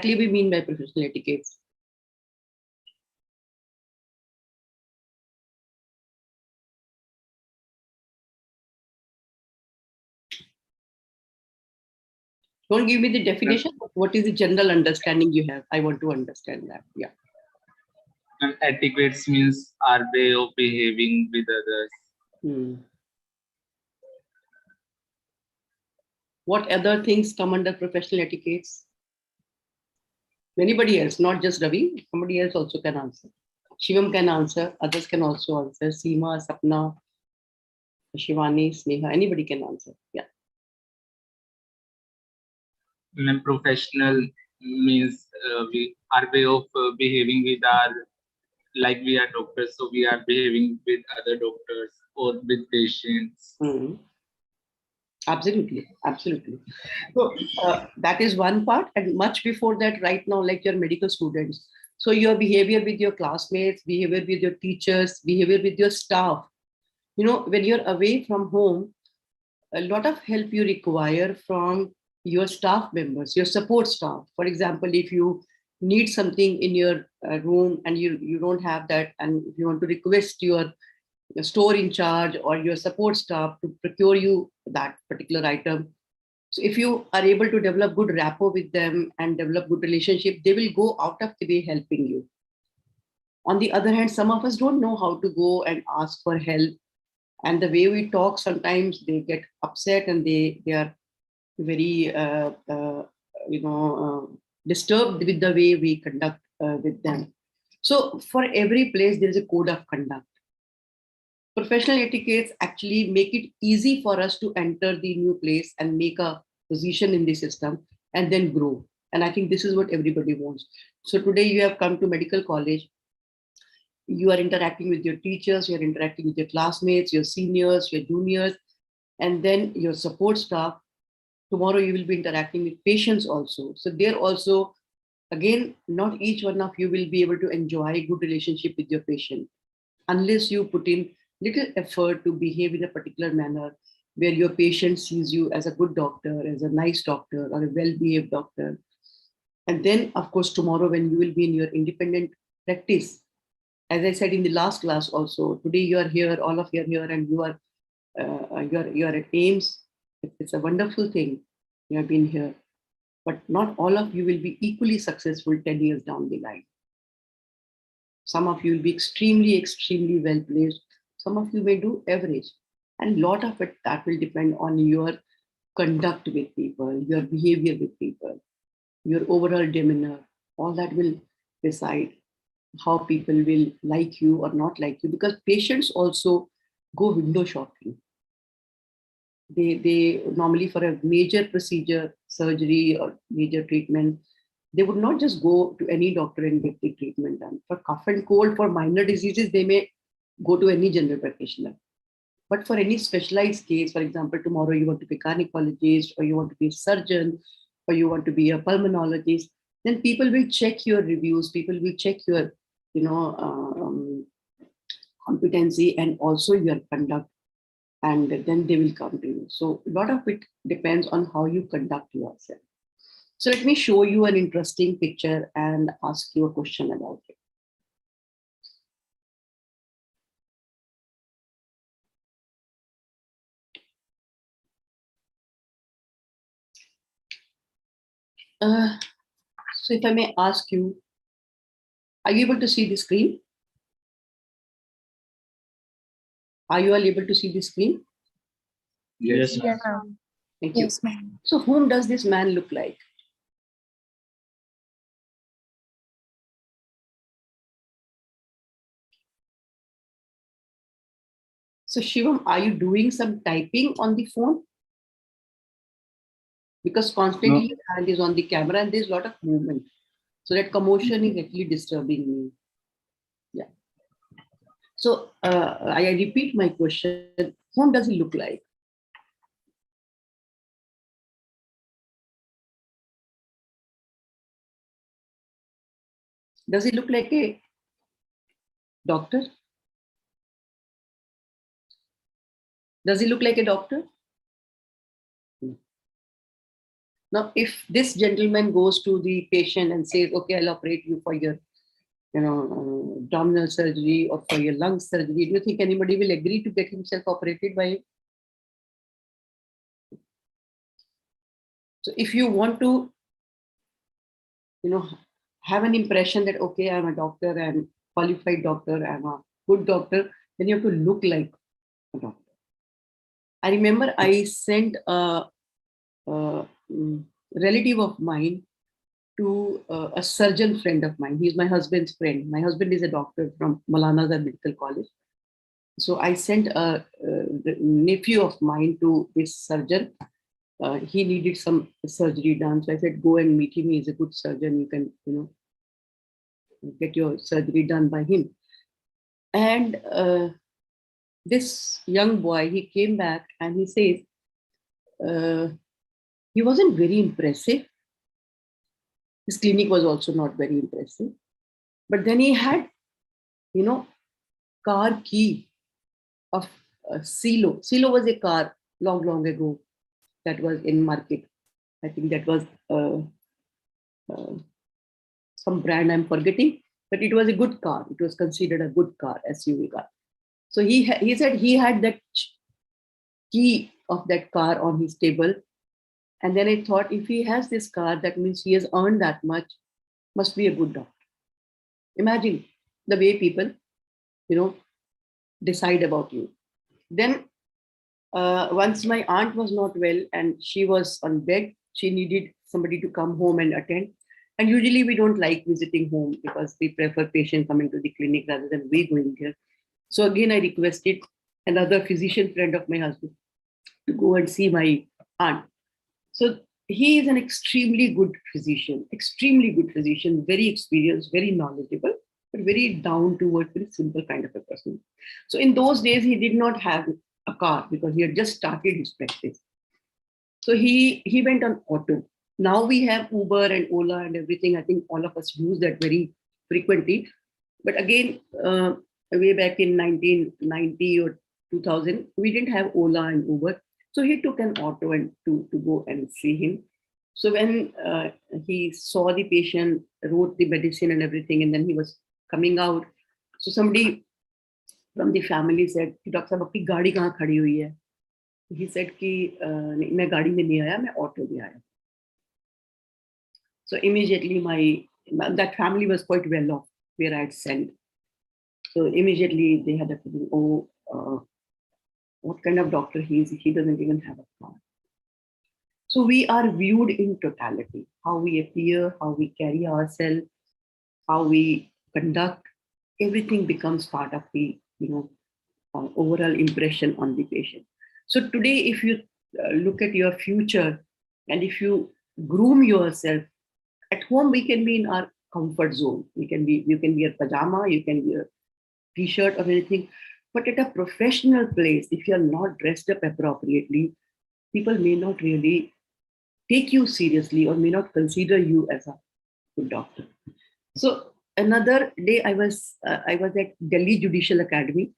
we mean by professional etiquettes? Don't give me the definition. What is the general understanding you have? I want to understand that. Yeah. And etiquettes means our way of behaving with others. What other things come under professional etiquettes? Anybody else, not just Ravi, somebody else also can answer. Shivam can answer, others can also answer. Seema, Sapna, Shivani, Sneha, anybody can answer. Yeah. And professional means our way of behaving with our, like we are doctors, so we are behaving with other doctors or with patients. Absolutely, absolutely. So that is one part, and much before that, right now, like your medical students. So your behavior with your classmates, behavior with your teachers, behavior with your staff. You know, when you're away from home, a lot of help you require from your staff members, your support staff. For example, if you need something in your room and you don't have that, and if you want to request your store in charge or your support staff to procure you that particular item. So if you are able to develop good rapport with them and develop good relationship, they will go out of the way helping you. On the other hand, some of us don't know how to go and ask for help. And the way we talk, sometimes they get upset and they are very, disturbed with the way we conduct with them. So for every place, there is a code of conduct. Professional etiquettes actually make it easy for us to enter the new place and make a position in the system and then grow. And I think this is what everybody wants. So today you have come to medical college. You are interacting with your teachers, you're interacting with your classmates, your seniors, your juniors, and then your support staff. Tomorrow you will be interacting with patients also. So there also, again, not each one of you will be able to enjoy a good relationship with your patient unless you put in little effort to behave in a particular manner where your patient sees you as a good doctor, as a nice doctor, or a well-behaved doctor. And then, of course, tomorrow when you will be in your independent practice, as I said in the last class also, today you are here, all of you are here, and you are at AIIMS. It's a wonderful thing. You have been here, but not all of you will be equally successful 10 years down the line. Some of you will be extremely, extremely well placed. Some of you may do average. And a lot of it, that will depend on your conduct with people, your behavior with people, your overall demeanor. All that will decide how people will like you or not like you, because patients also go window shopping. They normally, for a major procedure, surgery or major treatment, they would not just go to any doctor and get the treatment done. For cough and cold, for minor diseases, they may go to any general practitioner. But for any specialized case, for example, tomorrow you want to be a gynecologist, or you want to be a surgeon, or you want to be a pulmonologist, then people will check your reviews, people will check your, competency and also your conduct, and then they will come to you. So a lot of it depends on how you conduct yourself. So let me show you an interesting picture and ask you a question about it. So if I may ask you, are you able to see the screen? Are you all able to see the screen? Yes. Yes. Thank you. Yes, ma'am. So whom does this man look like? So Shivam, are you doing some typing on the phone? Because constantly your hand is on the camera and there's a lot of movement. So that commotion is actually disturbing me. Yeah. So I repeat my question. Whom does he look like? Does he look like a doctor? Does he look like a doctor? Now, if this gentleman goes to the patient and says, okay, I'll operate you for your, abdominal surgery or for your lung surgery, do you think anybody will agree to get himself operated by him? So if you want to, have an impression that, okay, I'm a doctor, I'm a qualified doctor, I'm a good doctor, then you have to look like a doctor. I remember I sent a relative of mine to a surgeon friend of mine. He's my husband's friend. My husband is a doctor from Maulana Medical College. So I sent a nephew of mine to this surgeon. He needed some surgery done. So I said, go and meet him. He's a good surgeon. You can, get your surgery done by him. And this young boy, he came back and he says, he wasn't very impressive. His clinic was also not very impressive. But then he had, car key of Silo. Silo was a car long, long ago that was in market. I think that was some brand I'm forgetting, but it was a good car. It was considered a good car, SUV car. So he said he had that key of that car on his table. And then I thought, if he has this car, that means he has earned that much, must be a good doctor. Imagine the way people, decide about you. Then once my aunt was not well and she was on bed, she needed somebody to come home and attend. And usually we don't like visiting home because we prefer patient coming to the clinic rather than we going there. So again, I requested another physician friend of my husband to go and see my aunt. So he is an extremely good physician, very experienced, very knowledgeable, but very down to earth, very simple kind of a person. So in those days, he did not have a car because he had just started his practice. So he went on auto. Now we have Uber and Ola and everything. I think all of us use that very frequently. But again, way back in 1990 or 2000, we didn't have Ola and Uber. So he took an auto and to go and see him. So when he saw the patient, wrote the medicine and everything, and then he was coming out. So somebody from the family said, Doctor Sahab, aapki gaadi kahan khadi hui hai? He said, ki, main gaadi mein nahi aaya, main auto mein aaya. So immediately that family was quite well off where I had sent. So immediately they had a feeling, what kind of doctor he is? He doesn't even have a car. So we are viewed in totality, how we appear, how we carry ourselves, how we conduct, everything becomes part of the overall impression on the patient. So today, if you look at your future and if you groom yourself, at home we can be in our comfort zone. You can wear pajama, you can wear t-shirt or anything. But at a professional place, if you're not dressed up appropriately, people may not really take you seriously or may not consider you as a good doctor. So another day I was at Delhi Judicial Academy.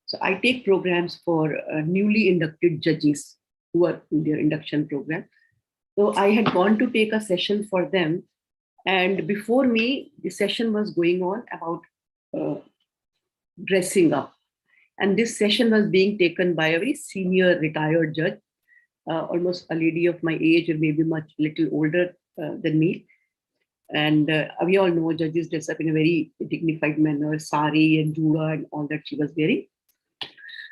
So I take programs for newly inducted judges who are in their induction program. So I had gone to take a session for them. And before me, the session was going on about dressing up. And this session was being taken by a very senior retired judge, almost a lady of my age or maybe much little older than me. And we all know judges dress up in a very dignified manner, sari and jura and all that she was wearing.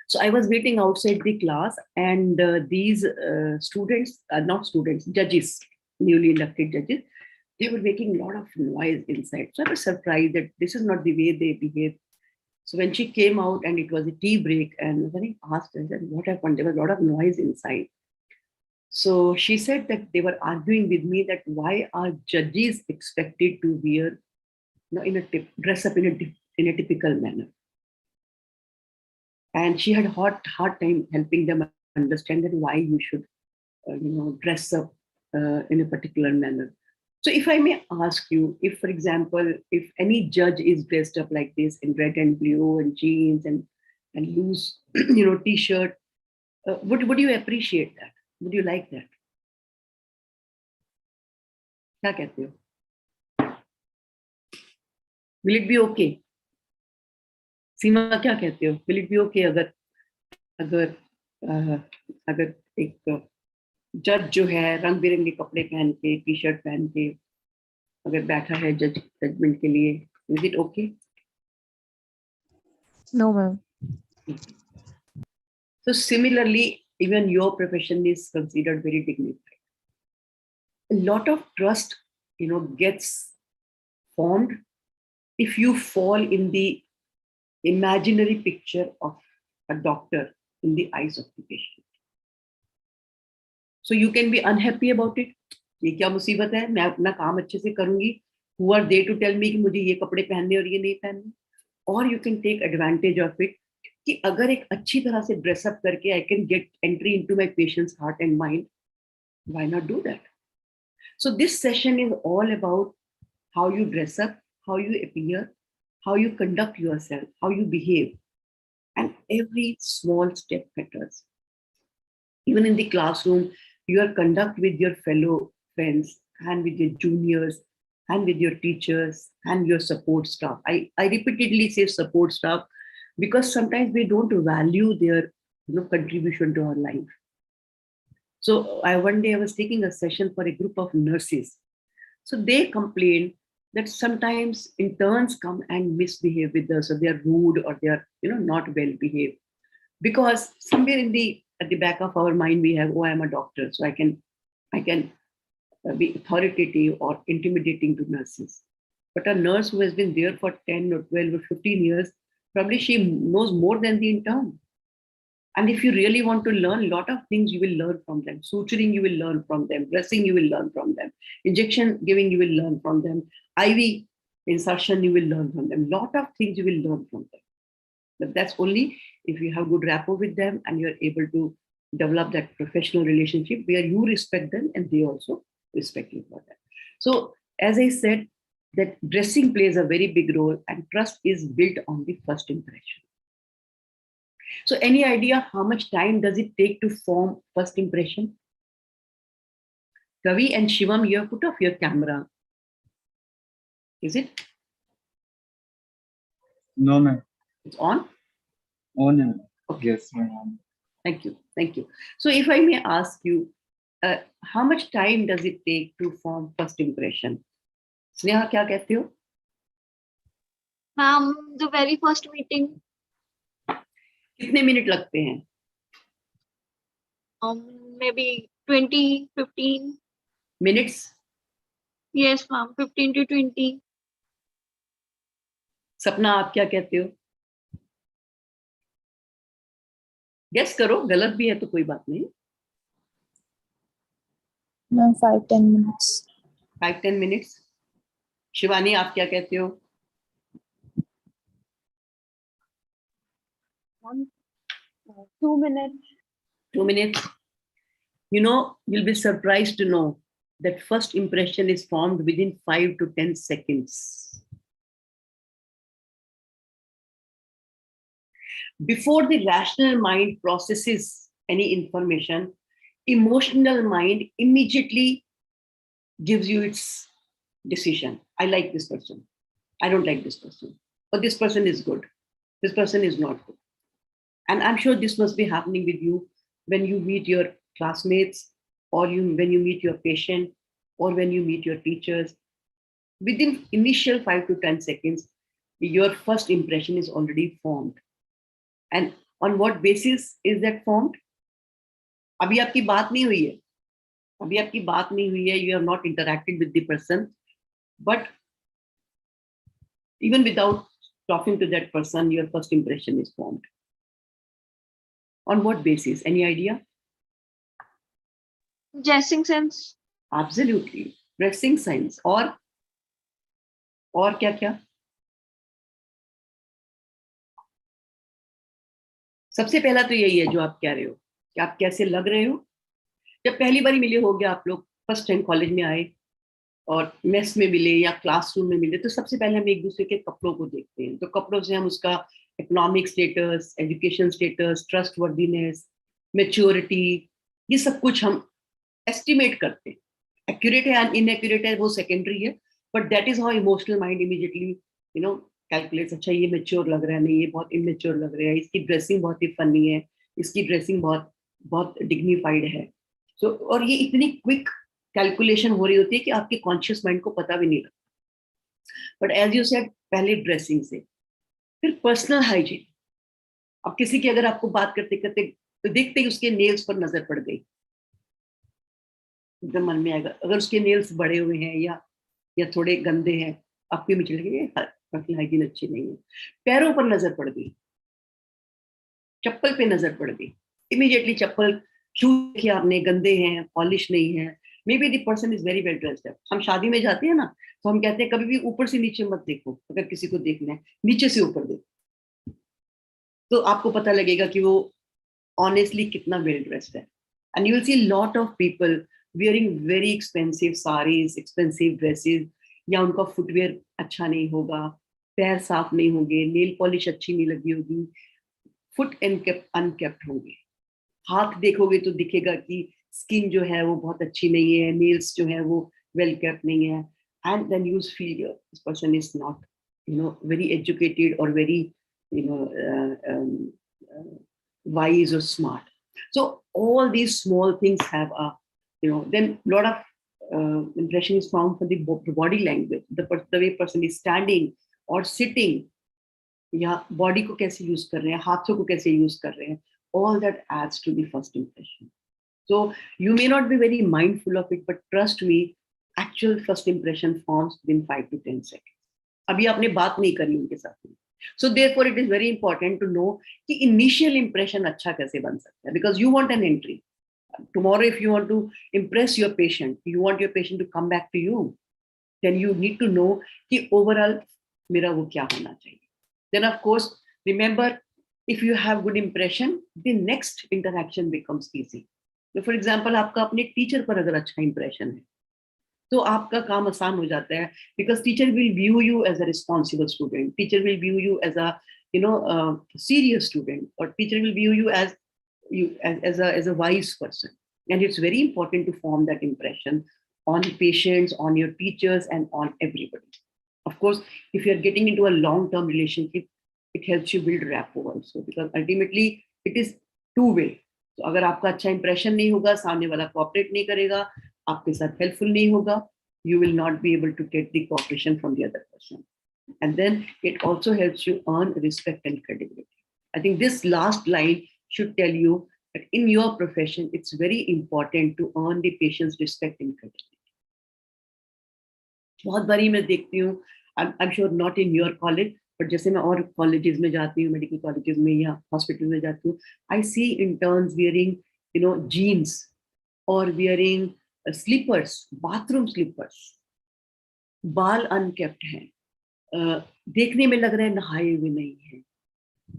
So I was waiting outside the class and these judges, newly inducted judges, they were making a lot of noise inside. So I was surprised that this is not the way they behave. So when she came out and it was a tea break and when I asked her, I said, what happened? There was a lot of noise inside. So she said that they were arguing with me that why are judges expected to wear, dress up in a typical manner. And she had a hard time helping them understand that why you should, dress up in a particular manner. So if I may ask you, if, for example, if any judge is dressed up like this in red and blue and jeans and loose, t-shirt, would you appreciate that? Would you like that? क्या कहते हो? Will it be okay? Seema क्या कहते हो? Will it be okay अगर अगर अगर एक जज जो है रंग बिरंगे कपड़े पहन के, टी शर्ट पहन के अगर बैठा है जजमेंट के लिए, is it okay? No, ma'am. So similarly, even your profession is considered very dignified. A lot of trust, gets formed if you fall in the imaginary picture of a doctor in the eyes of the patient. So you can be unhappy about it. ये क्या मुसीबत है, मैं अपना काम अच्छे से करूंगी. Who are they to tell me कि मुझे ये कपड़े पहनने और ये नहीं पहनने? Or you can take advantage of it कि अगर एक अच्छी तरह से ड्रेस अप करके I can get entry into my patient's heart and mind. Why not do that? So this session is all about how you dress up, how you appear, how you conduct yourself, how you behave, and every small step matters. Even in the classroom, your conduct with your fellow friends and with your juniors and with your teachers and your support staff. I repeatedly say support staff because sometimes we don't value their contribution to our life. So one day I was taking a session for a group of nurses. So they complained that sometimes interns come and misbehave with us, or they are rude, or they are not well behaved. Because somewhere at the back of our mind we have, oh, I'm a doctor, so I can be authoritative or intimidating to nurses. But a nurse who has been there for 10 or 12 or 15 years, probably she knows more than the intern. And if you really want to learn, a lot of things you will learn from them. Suturing, you will learn from them. Dressing, you will learn from them. Injection giving, you will learn from them. IV insertion, you will learn from them. Lot of things you will learn from them. But that's only if you have good rapport with them and you're able to develop that professional relationship where you respect them and they also respect you for that. So as I said, that dressing plays a very big role and trust is built on the first impression. So any idea how much time does it take to form first impression? Ravi and Shivam, you have put off your camera. Is it? No, ma'am. It's on? On, ma'am. Okay. Yes, ma'am. Thank you. Thank you. So if I may ask you, how much time does it take to form first impression? Sneha, क्या कहते हो? Ma'am, the very first meeting. कितने minute लगते हैं? Maybe 20, 15. Minutes? Yes, ma'am, 15 to 20. सपना, आप क्या कहते हो? गेस करो, गलत भी है तो कोई बात नहीं. Ma'am, 5-10 minutes. 5-10 minutes. शिवानी, आप क्या कहते हो? 2 minutes. 2 minutes. You'll be surprised to know that first impression is formed within 5 to 10 seconds. Before the rational mind processes any information, emotional mind immediately gives you its decision. I like this person. I don't like this person. Or this person is good. This person is not good. And I'm sure this must be happening with you when you meet your classmates, or when you meet your patient, or when you meet your teachers. Within initial 5 to 10 seconds, your first impression is already formed. And on what basis is that formed? अभी आपकी बात नहीं हुई है. अभी आपकी बात नहीं हुई है. You have not interacted with the person. But even without talking to that person, your first impression is formed. On what basis? Any idea? Dressing sense. Absolutely. Dressing sense. और क्या क्या? सबसे पहला तो यही है जो आप कह रहे हो कि आप कैसे लग रहे हो. जब पहली बार मिले हो गया, आप लोग फर्स्ट टाइम कॉलेज में आए और मेस में मिले या क्लासरूम में मिले, तो सबसे पहले हम एक दूसरे के कपड़ों को देखते हैं. तो कपड़ों से हम उसका economic status, education status, trust worthiness, maturity, ये सब कुछ हम एस्टिमेट करते हैं. एक्यूरेट है या इनएक्यूरेट है वो सेकेंडरी है, but that is how emotional mind immediately calculates, अच्छा ये मेच्योर लग रहा है, नहीं ये बहुत इमेच्योर लग रहा है, इसकी ड्रेसिंग बहुत ही फनी है, इसकी ड्रेसिंग बहुत बहुत डिग्निफाइड है। सो और ये इतनी क्विक कैलकुलेशन हो रही होती है कि आपके कॉन्शियस माइंड को पता भी नहीं लगता। बट एज यू सेड, पहले ड्रेसिंग से, फिर पर्सनल हाइजीन। अब किसी की अगर आपको बात करते करते तो देखते ही उसके नेल्स पर नजर पड़ गई, एकदम मन में आएगा, अगर उसके नेल्स बड़े हुए हैं या थोड़े गंदे हैं, आपके में चलेंगे पर्सनल हाइजीन अच्छी नहीं है। पैरों पर नजर पड़ गई, चप्पल पे नजर पड़ गई, इमीडिएटली चप्पल शूज किया आपने, गंदे हैं, पॉलिश नहीं है, may be the person is very well dressed है। हम शादी में जाते हैं ना, तो हम कहते हैं कभी भी ऊपर से नीचे मत देखो, अगर किसी को देखना है नीचे से ऊपर देखो, तो आपको पता लगेगा कि वो ऑनेस्टली कितना वेल ड्रेस्ड है। And you will see lot of people wearing very expensive saris, expensive dresses, या उनका फुटवेयर अच्छा नहीं होगा, पैर साफ नहीं होंगे, नेल पॉलिश अच्छी नहीं लगी होगी, फुट अनकेप्ट होंगे। हाथ देखोगे तो दिखेगा कि स्किन जो है वो बहुत अच्छी नहीं है, नेल्स जो है वो वेल केप्ट नहीं है, and then you feel this person is not very educated और very wise or smart. So all these small things have a, then a lot of impression is found from the body language, the way person is standing or sitting, या body को कैसे use कर रहे हैं, हाथों को कैसे use कर रहे हैं, all that adds to the first impression. So you may not be very mindful of it, but trust me, actual first impression forms within 5 to 10 seconds. अभी आपने बात नहीं करी उनके साथ में, so therefore it is very important to know कि initial impression अच्छा कैसे बन सकता है, because you want an entry. Tomorrow if you want to impress your patient, you want your patient to come back to you, then you need to know कि overall मेरा वो क्या होना चाहिए. Then of course, remember, if you have good impression, the next interaction becomes easy. So for example, आपका अपने teacher पर अगर अच्छा impression है, तो आपका काम आसान हो जाता है, because teacher will view you as a responsible student, teacher will view you as a serious student, or teacher will view you as a wise person. And it's very important to form that impression on patients, on your teachers, and on everybody. Of course, if you're getting into a long-term relationship, it helps you build rapport also, because ultimately it is two-way. So अगर आपका अच्छा impression नहीं होगा, सामने वाला cooperate नहीं करेगा, आपके साथ helpful नहीं होगा, you will not be able to get the cooperation from the other person. And then it also helps you earn respect and credibility. I think this last line should tell you that in your profession, it's very important to earn the patient's respect and credibility. बहुत बारी मैं देखती हूँ, I am sure not in your college, but जैसे मैं और colleges में जाती हूँ, मेडिकल कॉलेजेस में या हॉस्पिटल में जाती हूँ, आई सी इंटर्न्स वियरिंग जीन्स और वियरिंग स्लीपर्स, बाथरूम स्लीपर्स, बाल अनकेप्ट हैं, देखने में लग रहा है नहाए हुए नहीं है,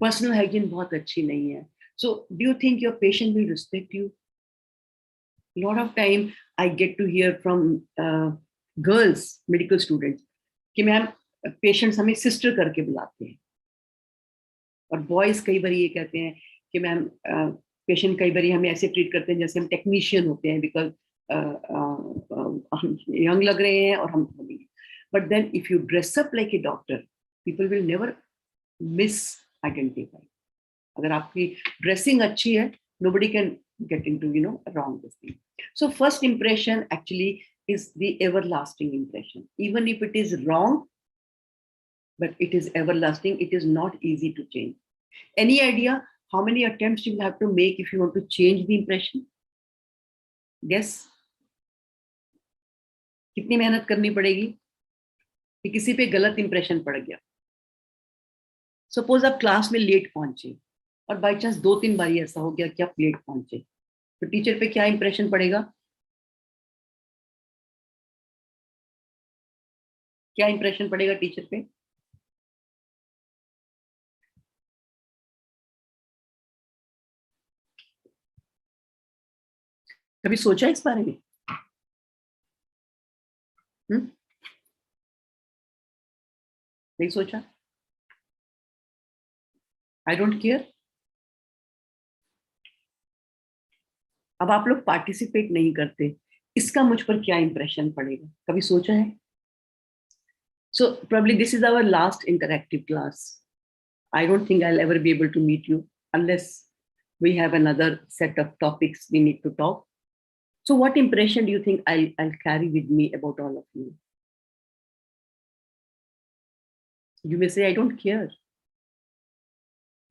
पर्सनल हाइजीन बहुत अच्छी नहीं है. So do you think your patient will respect you? Lot of time I get to hear from girls medical students कि मैम पेशेंट्स हमें सिस्टर करके बुलाते हैं, और बॉयज कई बार ये कहते हैं कि मैम पेशेंट कई बार हमें ऐसे ट्रीट करते हैं जैसे हम टेक्नीशियन होते हैं, बिकॉज हम यंग लग रहे हैं और हम, but then if you dress up like a doctor, people will never misidentify. अगर आपकी ड्रेसिंग अच्छी है, nobody can get into wrong this thing. So first impression actually is the everlasting impression, even if it is wrong, but it is everlasting. It is not easy to change. Any idea how many attempts you will have to make if you want to change the impression? Guess. कितनी मेहनत करनी पड़ेगी कि किसी पे गलत impression पड़ गया. सपोज आप क्लास में लेट पहुंचे और बाई चांस 2-3 बार ऐसा हो गया कि आप लेट पहुंचे, तो टीचर पे क्या इंप्रेशन पड़ेगा? क्या इंप्रेशन पड़ेगा टीचर पे? कभी सोचा इस बारे में? नहीं सोचा? I don't care. अब आप लोग पार्टिसिपेट नहीं करते, इसका मुझ पर क्या इंप्रेशन पड़ेगा, कभी सोचा है? So probably this is our last interactive class. I don't think I'll ever be able to meet you unless we have another set of topics we need to talk. So what impression do you think I'll carry with me about all of you? You may say, I don't care.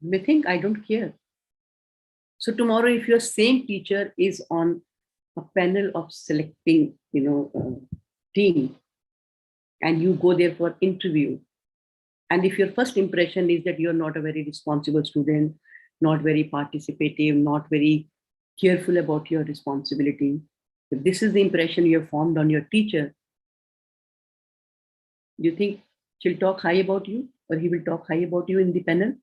You may think, I don't care. So tomorrow, if your same teacher is on a panel of selecting, team, and you go there for interview, and if your first impression is that you're not a very responsible student, not very participative, not very careful about your responsibility, if this is the impression you have formed on your teacher, do you think she'll talk high about you, or he will talk high about you in the panel?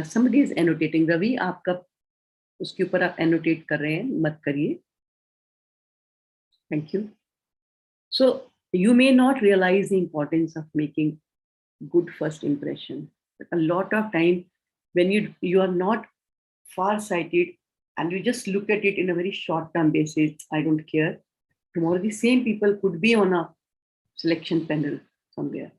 Somebody is annotating. Ravi, आपका उसके ऊपर आप annotate कर रहे हैं, मत करिए. Thank you. So you may not realize the importance of making good first impression. But a lot of time when you are not far-sighted and you just look at it in a very short-term basis, I don't care. Tomorrow the same people could be on a selection panel somewhere.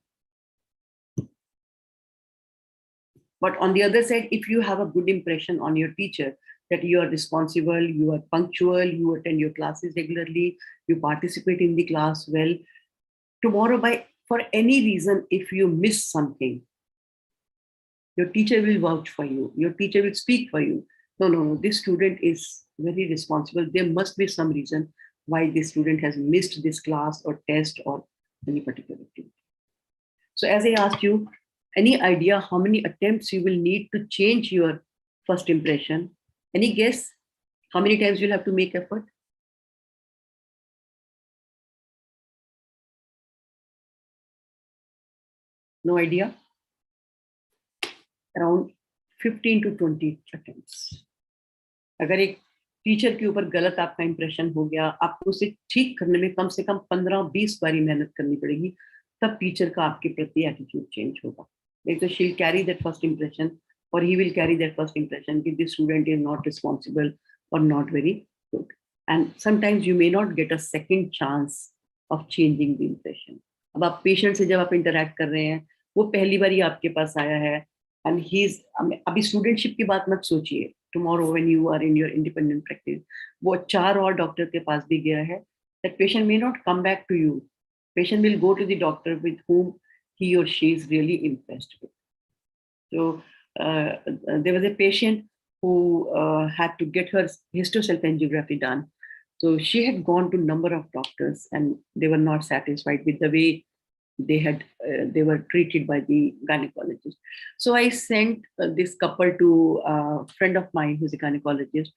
But on the other side, if you have a good impression on your teacher, that you are responsible, you are punctual, you attend your classes regularly, you participate in the class well, tomorrow for any reason, if you miss something, your teacher will vouch for you, your teacher will speak for you. No, this student is very responsible. There must be some reason why this student has missed this class or test or any particular activity. So as I asked you, any idea how many attempts you will need to change your first impression? Any guess how many times you'll have to make effort? No idea? Around 15 to 20 attempts. अगर एक teacher के ऊपर गलत आपका impression हो गया, आपको उसे ठीक करने में कम से कम 15-20 बारी मेहनत करनी पड़ेगी, तब टीचर का आपके प्रति एटीट्यूड चेंज होगा. Because she'll carry that first impression, or he will carry that first impression that this student is not responsible or not very good. And sometimes you may not get a second chance of changing the impression. अब आप patient से जब आप interact कर रहे हैं, वो पहली बार ही आपके पास आया है, and he's अभी स्टूडेंटशिप की बात मत सोचिए. Tomorrow when you are in your independent practice, वो 4 और डॉक्टर के पास भी गया है. That patient may not come back to you. Patient will go to the doctor with whom he or she is really impressed with. So there was a patient who had to get her hysterosalpingiography done. So she had gone to a number of doctors and they were not satisfied with the way they were treated by the gynecologist. So I sent this couple to a friend of mine who's a gynecologist,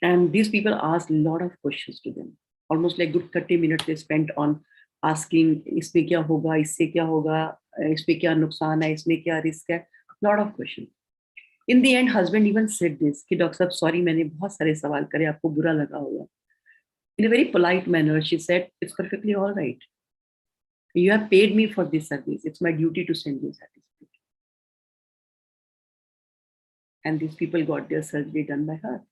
and these people asked a lot of questions to them. Almost like good 30 minutes they spent on asking, इसमें क्या होगा, इससे क्या होगा, इसमें क्या नुकसान है, इसमें क्या रिस्क है, lot of questions. In the end, husband even said this, कि डॉक्टर साहब sorry मैंने बहुत सारे सवाल करे, आपको बुरा लगा होगा. In a very polite manner, she said, it's perfectly all right. You have paid me for this service. It's my duty to send you certificate. And these people got their surgery done by her.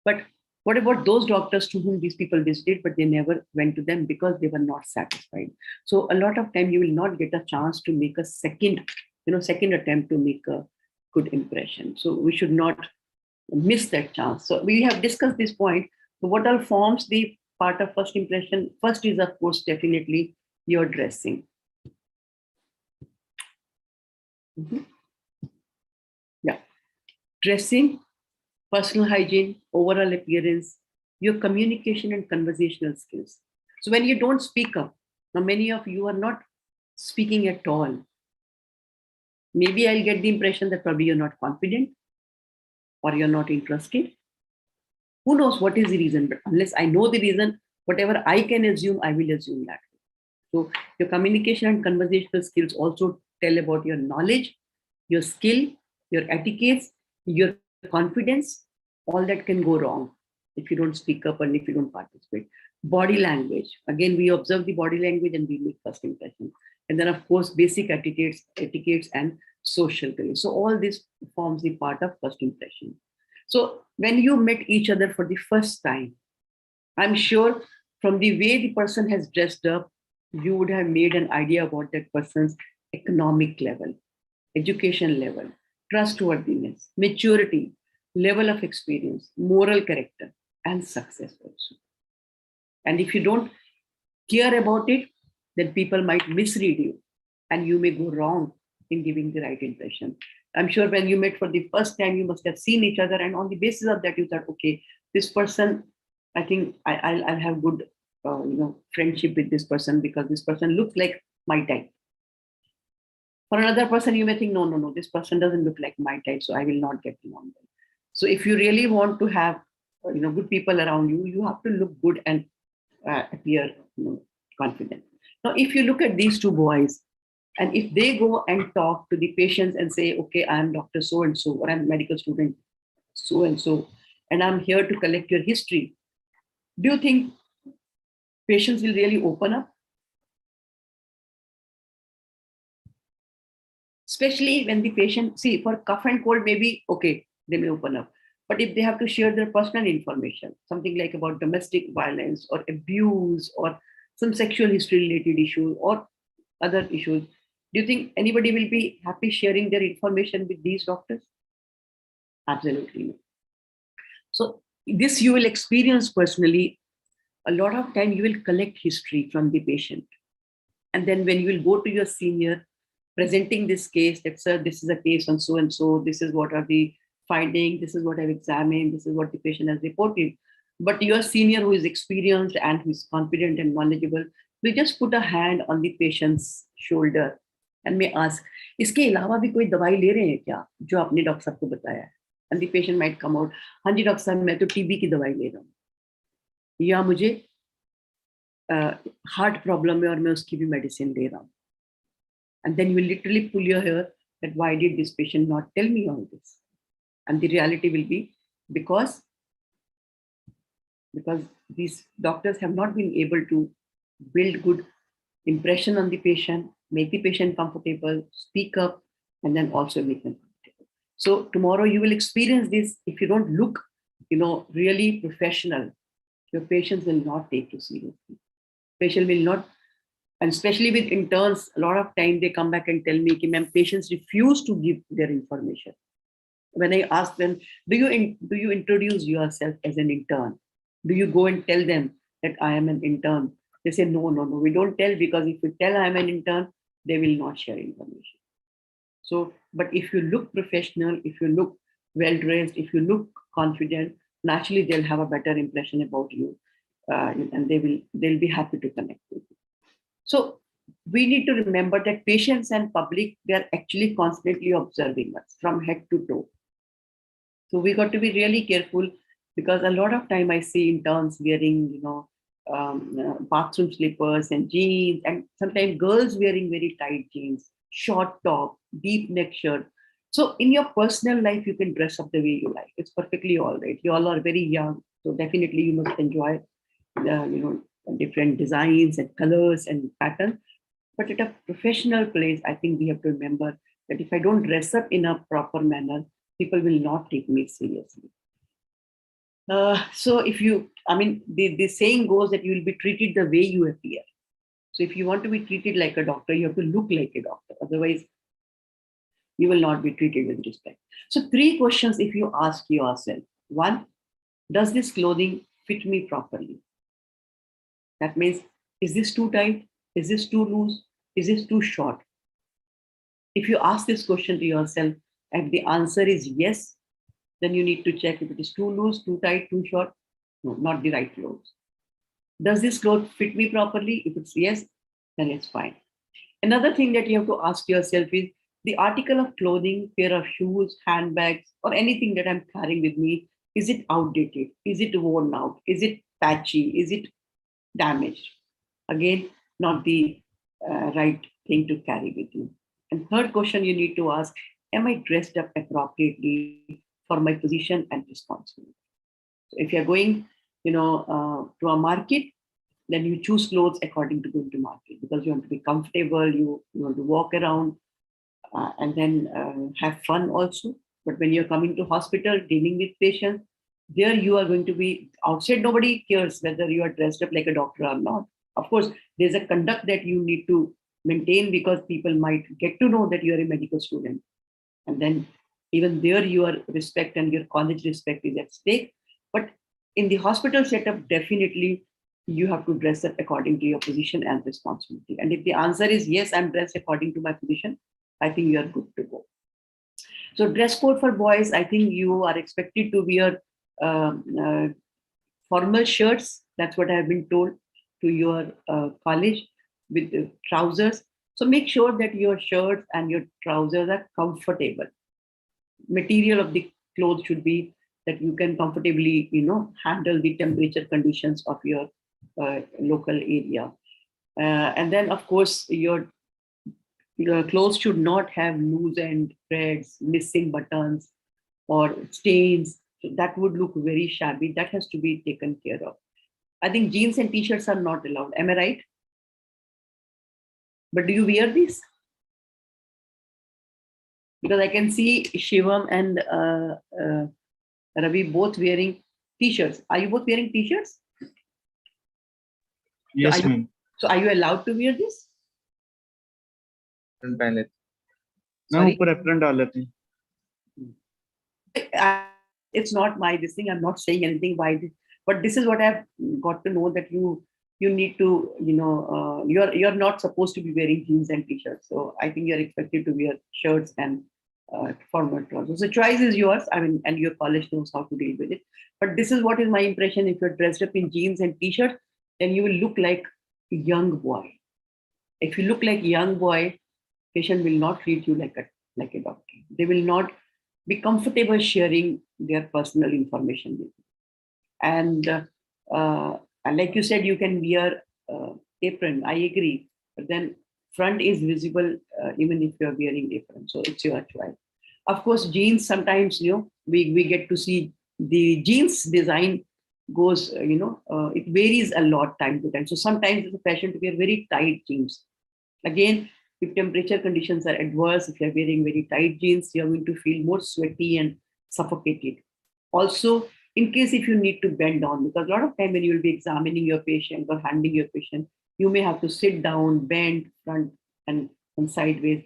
But what about those doctors to whom these people visited, but they never went to them because they were not satisfied? So a lot of time you will not get a chance to make a second attempt to make a good impression. So we should not miss that chance. So we have discussed this point. So what all forms the part of first impression? First is, of course, definitely your dressing. Yeah, dressing, personal hygiene, overall appearance, your communication and conversational skills. So when you don't speak up, now many of you are not speaking at all. Maybe I'll get the impression that probably you're not confident or you're not interested. Who knows what is the reason? But unless I know the reason, whatever I can assume, I will assume that. So your communication and conversational skills also tell about your knowledge, your skill, your etiquettes, your confidence. All that can go wrong if you don't speak up and if you don't participate. Body language. Again, we observe the body language and we make first impression. And then, of course, basic etiquettes and social career. So all this forms the part of first impression. So when you met each other for the first time, I'm sure from the way the person has dressed up, you would have made an idea about that person's economic level, education level, trustworthiness, maturity, level of experience, moral character, and success also. And if you don't care about it, then people might misread you and you may go wrong in giving the right impression. I'm sure when you met for the first time, you must have seen each other, and on the basis of that, you thought, okay, this person, I think I'll have good, friendship with this person because this person looks like my type. For another person, you may think, no, this person doesn't look like my type, so I will not get along with. So if you really want to have, good people around you, you have to look good and appear, confident. Now, if you look at these two boys, and if they go and talk to the patients and say, okay, I'm Dr. So-and-so, or I'm a medical student so-and-so, and I'm here to collect your history, do you think patients will really open up? Especially when the patient, see, for cough and cold, maybe, okay, they may open up. But if they have to share their personal information, something like about domestic violence or abuse or some sexual history related issue or other issues, do you think anybody will be happy sharing their information with these doctors? Absolutely no. So this you will experience personally. A lot of time you will collect history from the patient. And then when you will go to your senior presenting this case, that sir, this is a case on so and so, this is what are the findings, this is what I've examined, this is what the patient has reported. But your senior who is experienced and who is confident and knowledgeable will just put a hand on the patient's shoulder and may ask, इसके अलावा भी कोई दवाई ले रहे हैं क्या जो आपने डॉक्टर साहब को बताया है? And the patient might come out, हाँ जी डॉक्टर साहब मैं तो टीबी की दवाई ले रहा हूँ या मुझे हार्ट प्रॉब्लम है और मैं उसकी भी मेडिसिन ले रहा हूँ. And then you will literally pull your hair that why did this patient not tell me all this? And the reality will be because these doctors have not been able to build good impression on the patient, make the patient comfortable, speak up, and then also make them comfortable. So tomorrow you will experience this. If you don't look, really professional, your patients will not take you seriously. Patient will not, and especially with interns, a lot of time they come back and tell me, ma'am, patients refuse to give their information. When I ask them, do you introduce yourself as an intern? Do you go and tell them that I am an intern? They say, no, we don't tell, because if you tell I'm an intern, they will not share information. So, but if you look professional, if you look well-dressed, if you look confident, naturally they'll have a better impression about you, and they'll be happy to connect with you. So we need to remember that patients and public, they're actually constantly observing us from head to toe. So we got to be really careful, because a lot of time I see interns wearing, bathroom slippers and jeans, and sometimes girls wearing very tight jeans, short top, deep neck shirt. So in your personal life, you can dress up the way you like. It's perfectly all right. You all are very young, so definitely you must enjoy, different designs and colors and patterns. But at a professional place, I think we have to remember that if I don't dress up in a proper manner, people will not take me seriously. So if the saying goes that you will be treated the way you appear. So if you want to be treated like a doctor, you have to look like a doctor. Otherwise, you will not be treated with respect. So 3 questions if you ask yourself. 1, does this clothing fit me properly? That means, is this too tight? Is this too loose? Is this too short? If you ask this question to yourself, if the answer is yes, then you need to check if it is too loose, too tight, too short. No, not the right clothes. Does this cloth fit me properly? If it's yes, then it's fine. Another thing that you have to ask yourself is, the article of clothing, pair of shoes, handbags, or anything that I'm carrying with me, is it outdated? Is it worn out? Is it patchy? Is it damaged? Again, not the right thing to carry with you. And third question you need to ask, am I dressed up appropriately for my position and responsibility? So if you're going, to a market, then you choose clothes according to going to market, because you want to be comfortable, you want to walk around and then have fun also. But when you're coming to hospital, dealing with patients, there you are going to be outside. Nobody cares whether you are dressed up like a doctor or not. Of course, there's a conduct that you need to maintain because people might get to know that you are a medical student. And then even there, your respect and your college respect is at stake. But in the hospital setup, definitely you have to dress up according to your position and responsibility. And if the answer is yes, I'm dressed according to my position, I think you are good to go. So dress code for boys, I think you are expected to wear formal shirts. That's what I've been told, to your college, with trousers. So make sure that your shirts and your trousers are comfortable. Material of the clothes should be that you can comfortably, handle the temperature conditions of your local area. And then, of course, your clothes should not have loose end threads, missing buttons, or stains. That would look very shabby. That has to be taken care of. I think jeans and t-shirts are not allowed. Am I right? But do you wear these? Because I can see Shivam and Ravi both wearing t-shirts. Are you both wearing t-shirts? Yes, ma'am. So are you allowed to wear this? पहले मैं Sorry? ऊपर apron डाल लेती हूँ. It's not my this thing. I'm not saying anything by this, but this is what I've got to know, that you need to, you're not supposed to be wearing jeans and t-shirts. So I think you're expected to wear shirts and formal trousers. So choice is yours. I mean, and your college knows how to deal with it. But this is what is my impression. If you're dressed up in jeans and t-shirts, then you will look like a young boy. If you look like a young boy, patient will not treat you like a doctor. They will not be comfortable sharing their personal information with you. And like you said, you can wear apron. I agree. But then front is visible even if you're wearing apron. So it's your choice. Of course, jeans, sometimes, we get to see the jeans design goes, it varies a lot time to time. So sometimes it's a fashion to wear very tight jeans. Again, if temperature conditions are adverse, if you're wearing very tight jeans, you're going to feel more sweaty and suffocated. Also, in case if you need to bend down, because a lot of time when you will be examining your patient or handling your patient, you may have to sit down, bend front and sideways.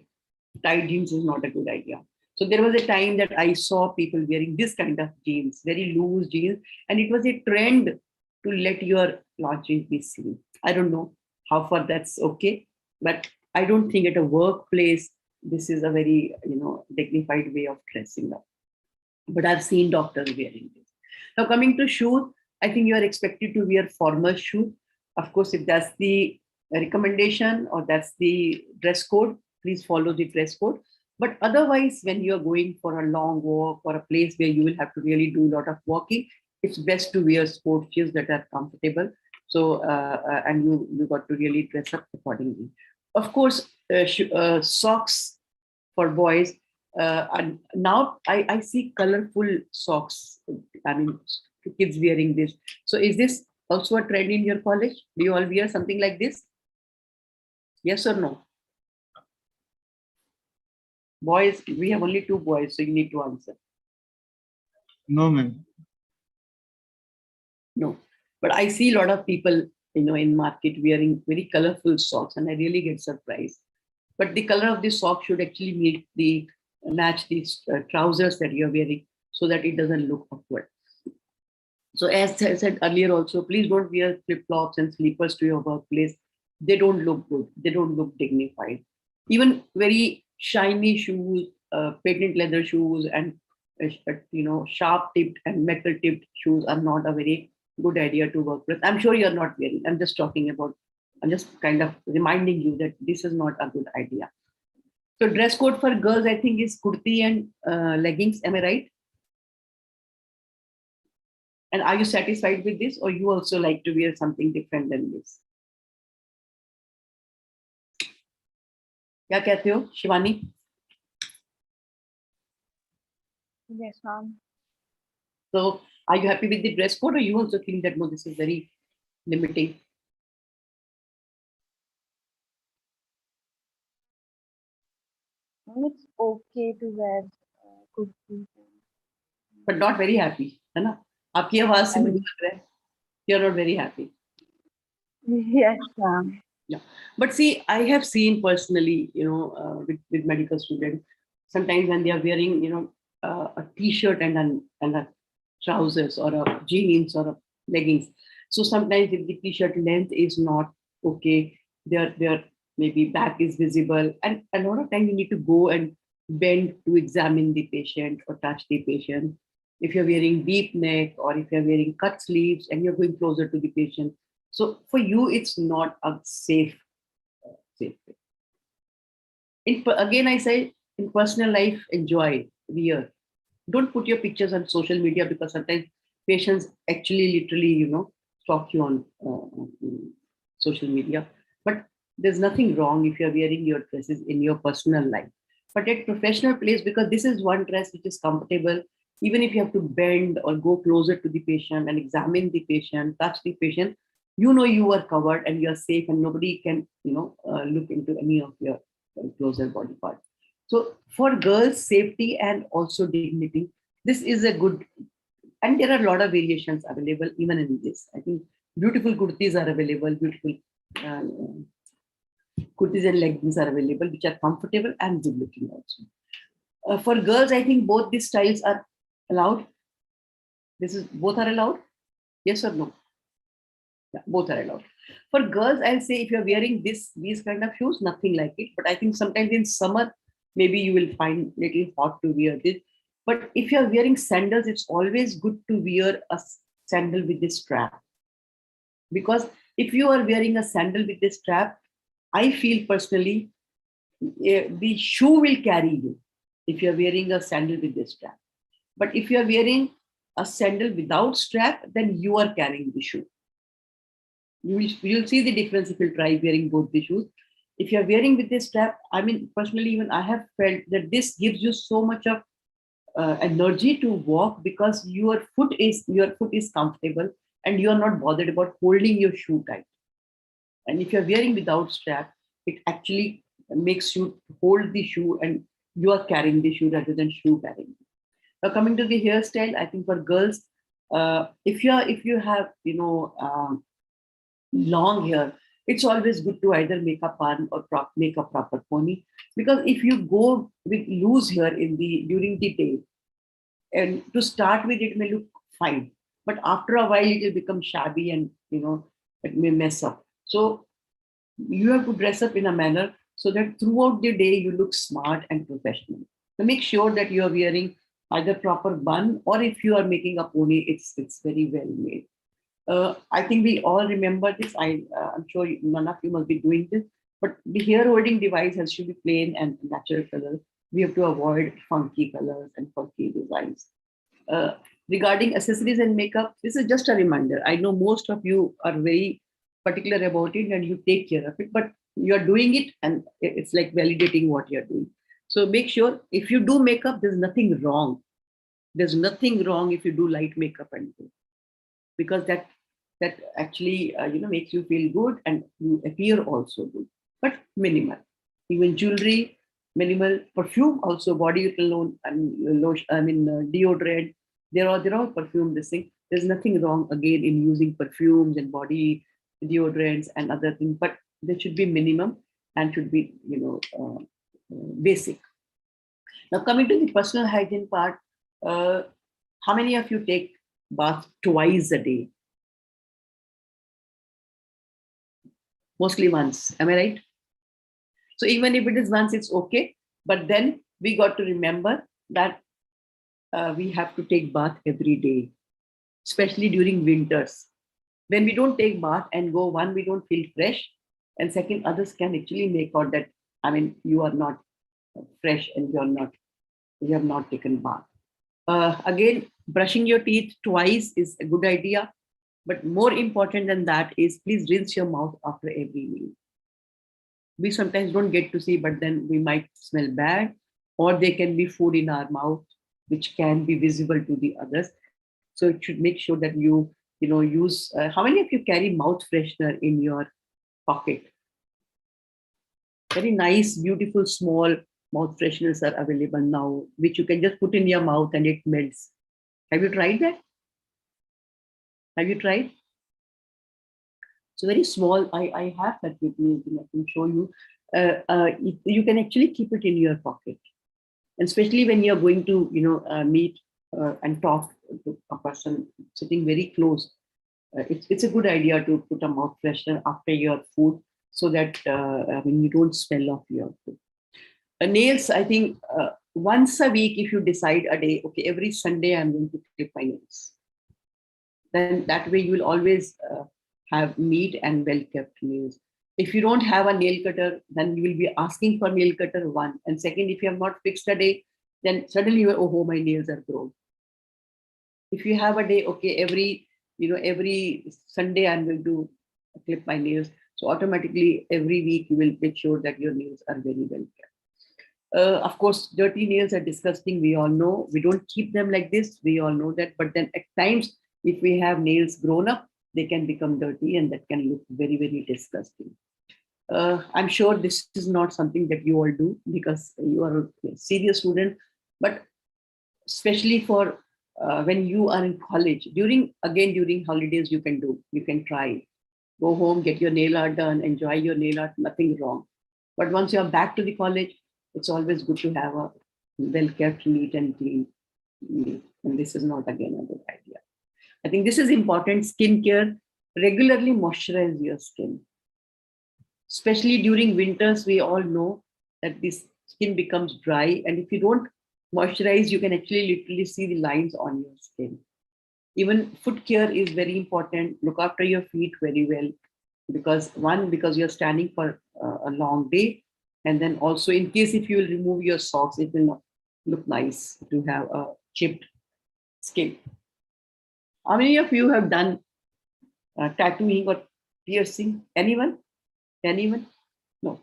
Tight jeans is not a good idea. So there was a time that I saw people wearing this kind of jeans, very loose jeans, and it was a trend to let your large jeans be seen. I don't know how far that's okay, but I don't think at a workplace, this is a very, dignified way of dressing up. But I've seen doctors wearing this. Now coming to shoes, I think you are expected to wear formal shoes. Of course, if that's the recommendation or that's the dress code, please follow the dress code. But otherwise, when you're going for a long walk or a place where you will have to really do a lot of walking, it's best to wear sports shoes that are comfortable. So, and you got to really dress up accordingly. Of course, socks for boys. And now I see colorful socks. I mean, kids wearing this. So is this also a trend in your college? Do you all wear something like this? Yes or no? Boys, we have only 2 boys, so you need to answer. No, ma'am. No, but I see a lot of people, in market wearing very colorful socks, and I really get surprised. But the color of the sock should actually match these trousers that you're wearing, so that it doesn't look awkward. So as I said earlier also, please don't wear flip-flops and slippers to your workplace. They don't look good. They don't look dignified. Even very shiny shoes, patent leather shoes, and sharp-tipped and metal-tipped shoes are not a very good idea to work with. I'm sure you're not wearing. I'm just kind of reminding you that this is not a good idea. So dress code for girls, I think, is kurti and leggings. Am I right? And are you satisfied with this, or you also like to wear something different than this? क्या कहते हो, Shivani? Yes, ma'am. So are you happy with the dress code, or you also think that no, this is very limiting? It's okay to wear kurtis. but not very happy, है ना? आपकी आवाज से मुझे लग रहा है you're not very happy. Yes, ma'am. Yeah, but see, I have seen personally, with medical students, sometimes when they are wearing, a t-shirt and a trousers or a jeans or a leggings. So sometimes if the t-shirt length is not okay, their maybe back is visible, and a lot of time you need to go and bend to examine the patient or touch the patient. If you're wearing deep neck or if you're wearing cut sleeves and you're going closer to the patient, so for you, it's not a safe way. Again, I say in personal life, enjoy, wear. Don't put your pictures on social media because sometimes patients actually literally, stalk you on social media. But there's nothing wrong if you're wearing your dresses in your personal life. But at professional place, because this is one dress which is comfortable, even if you have to bend or go closer to the patient and examine the patient, touch the patient, you are covered and you're safe and nobody can, look into any of your closer body parts. So for girls, safety and also dignity, this is a good, and there are a lot of variations available even in this. I think beautiful kurtis are available, beautiful uh, kurtis and leggings are available, which are comfortable and good looking also. For girls, I think both these styles are allowed. Both are allowed? Yes or no? Yeah, both are allowed. For girls, I'll say if you're wearing these kind of shoes, nothing like it. But I think sometimes in summer, maybe you will find little hot to wear this. But if you're wearing sandals, it's always good to wear a sandal with this strap. Because if you are wearing a sandal with this strap, I feel personally, the shoe will carry you if you're wearing a sandal with this strap. But if you're wearing a sandal without strap, then you are carrying the shoe. You'll see the difference if you try wearing both the shoes. If you're wearing with this strap, I mean, personally, even I have felt that this gives you so much of energy to walk because your foot is comfortable and you are not bothered about holding your shoe tight. And if you're wearing without strap, it actually makes you hold the shoe and you are carrying the shoe rather than shoe carrying. Now coming to the hairstyle, I think for girls, if you have long hair, it's always good to either make a bun or make a proper pony, because if you go with loose hair during the day, and to start with it may look fine, but after a while it will become shabby and it may mess up. So you have to dress up in a manner so that throughout the day you look smart and professional. So make sure that you are wearing either proper bun, or if you are making a pony, it's very well made. I think we all remember this. I'm sure none of you must be doing this, but the hair holding device has to be plain and natural colors. We have to avoid funky colors and funky designs. Regarding accessories and makeup, this is just a reminder. I know most of you are very particular about it and you take care of it, but you're doing it and it's like validating what you're doing. So make sure if you do makeup, there's nothing wrong. There's nothing wrong if you do light makeup and do, because that actually makes you feel good and you appear also good, but minimal. Even jewelry, minimal. Perfume also, body cologne and lotion, deodorant, they're all perfume. This thing, there's nothing wrong again in using perfumes and body deodorants and other things, but they should be minimum and should be basic. Now coming to the personal hygiene part, how many of you take bath twice a day? Mostly once, am I right? So even if it is once, it's okay. But then we got to remember that we have to take bath every day, especially during winters. When we don't take bath and go, one, we don't feel fresh. And second, others can actually make out that, you are not fresh and you have not taken bath. Again, brushing your teeth twice is a good idea. But more important than that is please rinse your mouth after every meal. We sometimes don't get to see, but then we might smell bad, or there can be food in our mouth, which can be visible to the others. So it should make sure that you use, how many of you carry mouth freshener in your pocket? Very nice, beautiful, small mouth fresheners are available now, which you can just put in your mouth and it melts. Have you tried that? Have you tried? It's very small. I have that with me. I can show you. You can actually keep it in your pocket, and especially when you're going to, meet and talk to a person sitting very close. It's a good idea to put a mouth freshener after your food, so that you don't smell of your food. Nails, I think once a week, if you decide a day, okay, every Sunday I'm going to clip my nails. Then that way you will always have neat and well-kept nails. If you don't have a nail cutter, then you will be asking for nail cutter, one. And second, if you have not fixed a day, then suddenly you are, oh, my nails are grown. If you have a day, okay, every Sunday I'm going to clip my nails. So automatically every week you will make sure that your nails are very well kept. Of course, dirty nails are disgusting. We all know. We don't keep them like this. We all know that. But then at times, if we have nails grown up, they can become dirty and that can look very, very disgusting. I'm sure this is not something that you all do because you are a serious student, but especially for when you are in college, during holidays, you can try. Go home, get your nail art done, enjoy your nail art, nothing wrong. But once you're back to the college, it's always good to have a well-kept, neat and clean nail. And this is not, again, a good idea. I think this is important. Skincare, regularly moisturize your skin. Especially during winters, we all know that this skin becomes dry. And if you don't moisturize, you can actually literally see the lines on your skin. Even foot care is very important. Look after your feet very well. Because you're standing for a long day. And then also, in case if you will remove your socks, it will not look nice to have a chipped skin. How many of you have done tattooing or piercing? Anyone? Anyone? No.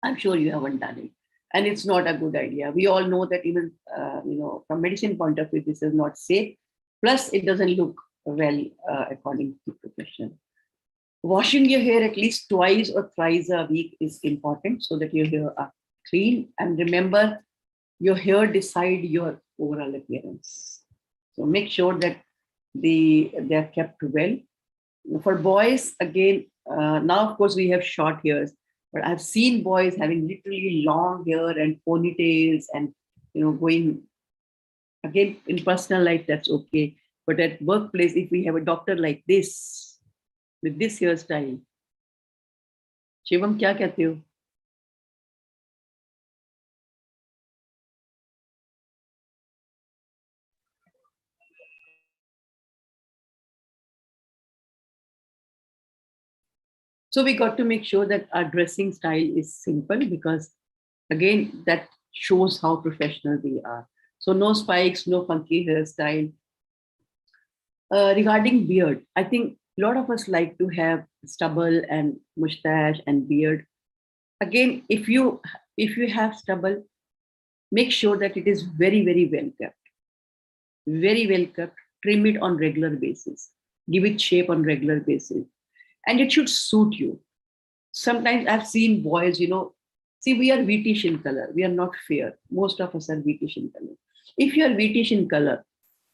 I'm sure you haven't done it. And it's not a good idea. We all know that even, from medicine point of view, this is not safe. Plus, it doesn't look well according to the profession. Washing your hair at least twice or thrice a week is important so that your hair are clean. And remember, your hair decide your overall appearance. So make sure that they are kept well. For boys, again, now of course we have short hairs, but I've seen boys having literally long hair and ponytails and going. Again, in personal life, that's okay. But at workplace, if we have a doctor like this, with this hairstyle, Shivam, kya kehte ho? So we got to make sure that our dressing style is simple because, again, that shows how professional we are. So no spikes, no funky hairstyle. Regarding beard, I think a lot of us like to have stubble and mustache and beard. Again, if you have stubble, make sure that it is very, very well kept. Very well kept. Trim it on regular basis. Give it shape on regular basis. And it should suit you. Sometimes I've seen boys, see, we are wheatish in color. We are not fair. Most of us are wheatish in color. If you are wheatish in color,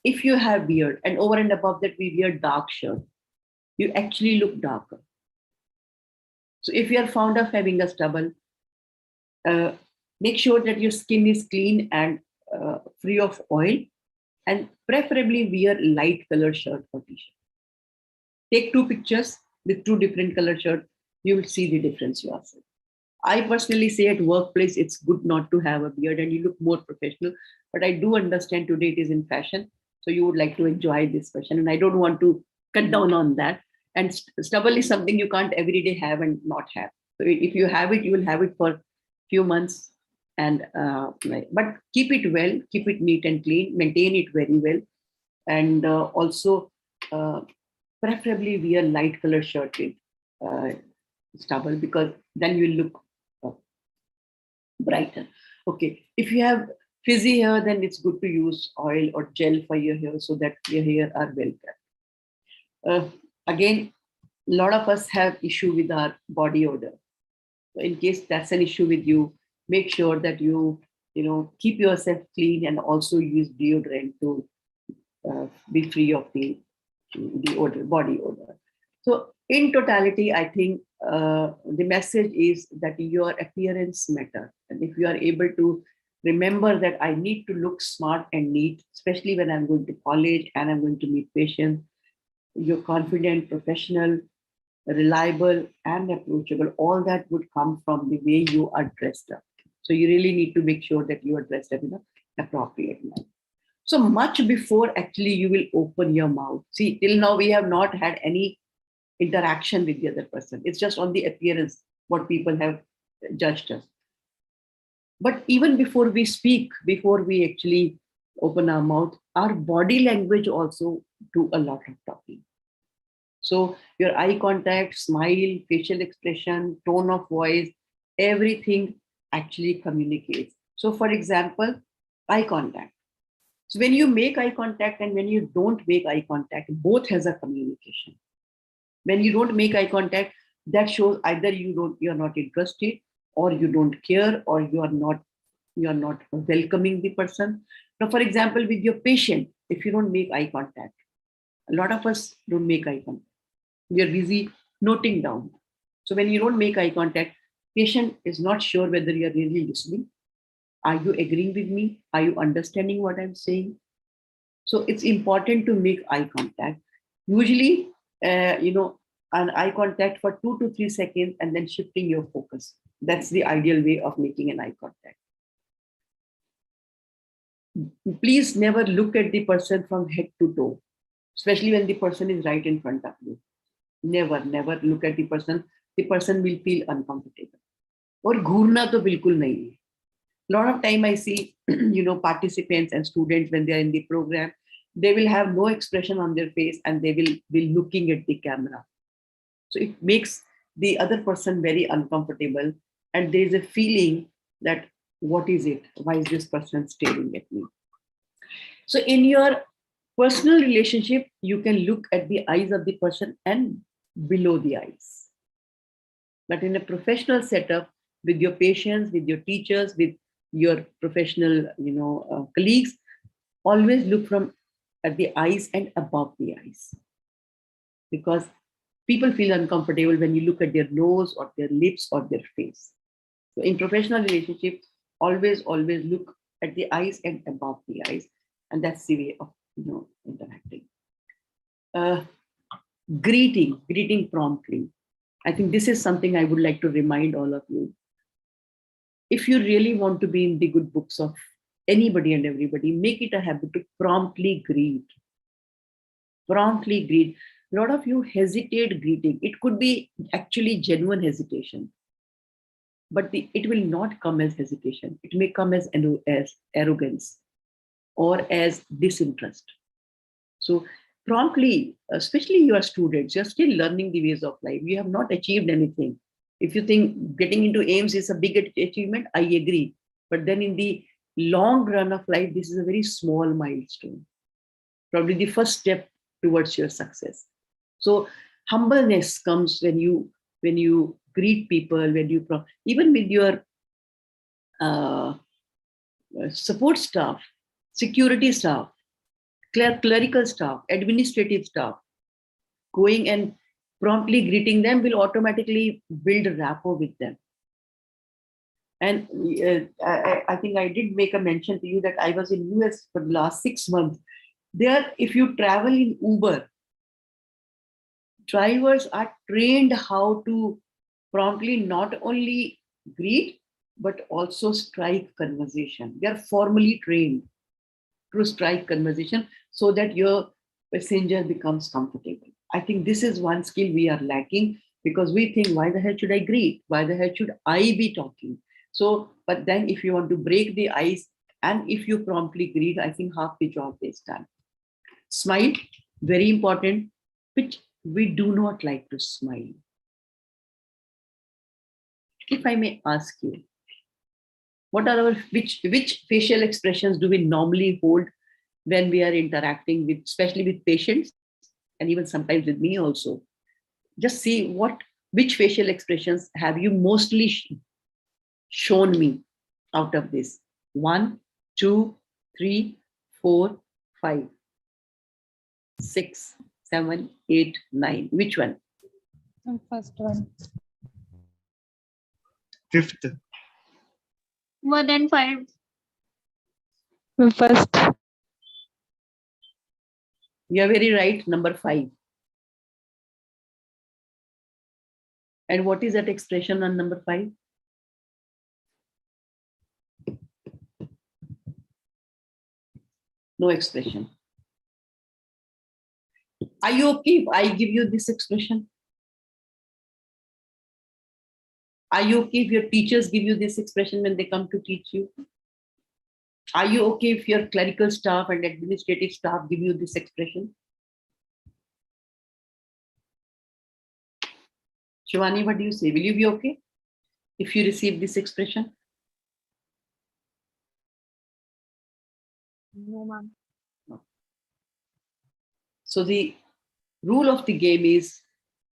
if you have beard and over and above that we wear dark shirt, you actually look darker. So if you are fond of having a stubble, make sure that your skin is clean and free of oil, and preferably wear light colored shirt or t-shirt. Take 2 pictures with 2 different colored shirts. You will see the difference yourself. I personally say at workplace, it's good not to have a beard and you look more professional. But I do understand today it is in fashion. So you would like to enjoy this fashion. And I don't want to cut down on that. And stubble is something you can't every day have and not have. So if you have it, you will have it for a few months. And but keep it well, keep it neat and clean, maintain it very well. And also preferably wear light color shirt with stubble because then you look brighter. Okay, if you have frizzy hair, then it's good to use oil or gel for your hair so that your hair are well kept. Again, a lot of us have issue with our body odor. So in case that's an issue with you, make sure that you keep yourself clean and also use deodorant to be free of the odor, body odor. So in totality, I think the message is that your appearance matters. And if you are able to remember that I need to look smart and neat, especially when I'm going to college and I'm going to meet patients, you're confident, professional, reliable, and approachable. All that would come from the way you are dressed up. So you really need to make sure that you are dressed up in an appropriate manner. So much before actually you will open your mouth. See, till now we have not had any interaction with the other person. It's just on the appearance, what people have judged us. But even before we speak, before we actually open our mouth, our body language also do a lot of talking. So your eye contact, smile, facial expression, tone of voice, everything actually communicates. So for example, eye contact. So when you make eye contact and when you don't make eye contact, both has a communication. When you don't make eye contact, that shows either you're not interested, or you don't care, or you are not welcoming the person. Now, for example, with your patient, if you don't make eye contact, a lot of us don't make eye contact. We are busy noting down. So when you don't make eye contact, patient is not sure whether you are really listening. Are you agreeing with me? Are you understanding what I'm saying? So it's important to make eye contact. Usually, an eye contact for 2 to 3 seconds and then shifting your focus. That's the ideal way of making an eye contact. Please never look at the person from head to toe, especially when the person is right in front of you. Never look at the person. The person will feel uncomfortable. Or घूरना तो बिल्कुल नहीं है. A lot of time I see, participants and students when they are in the program, they will have no expression on their face and they will be looking at the camera. So it makes the other person very uncomfortable, and there is a feeling that, what is it? Why is this person staring at me? So in your personal relationship, you can look at the eyes of the person and below the eyes. But in a professional setup, with your patients, with your teachers, with your professional, colleagues, always look at the eyes and above the eyes, because people feel uncomfortable when you look at their nose or their lips or their face. So in professional relationships, always look at the eyes and above the eyes, and that's the way of interacting. Greeting promptly. I think this is something I would like to remind all of you. If you really want to be in the good books of anybody and everybody, make it a habit to promptly greet. Promptly greet. A lot of you hesitate greeting. It could be actually genuine hesitation, but it will not come as hesitation. It may come as arrogance or as disinterest. So promptly, especially you are students, you're still learning the ways of life. You have not achieved anything. If you think getting into AIIMS is a big achievement, I agree. But then in the long run of life, this is a very small milestone. Probably the first step towards your success. So humbleness comes when you greet people, when you even with your support staff, security staff, clerical staff, administrative staff, going and promptly greeting them will automatically build a rapport with them. And I think I did make a mention to you that I was in US for the last 6 months. There, if you travel in Uber, drivers are trained how to promptly not only greet, but also strike conversation. They are formally trained to strike conversation so that your passenger becomes comfortable. I think this is one skill we are lacking, because we think, why the hell should I greet? Why the hell should I be talking? So, but then if you want to break the ice and if you promptly greet, I think half the job is done. Smile, very important, which we do not like to smile. If I may ask you, what are which facial expressions do we normally hold when we are interacting with, especially with patients, and even sometimes with me also? Just see which facial expressions have you mostly shown me out of this? 1, 2, 3, 4, 5, 6, 7, 8, 9. Which one? First one. Fifth. 1 and 5. First. You are very right, number 5. And what is that expression on number 5? No expression. Are you okay if I give you this expression? Are you okay if your teachers give you this expression when they come to teach you? Are you okay if your clerical staff and administrative staff give you this expression? Shivani, what do you say? Will you be okay if you receive this expression? No, ma'am. So the rule of the game is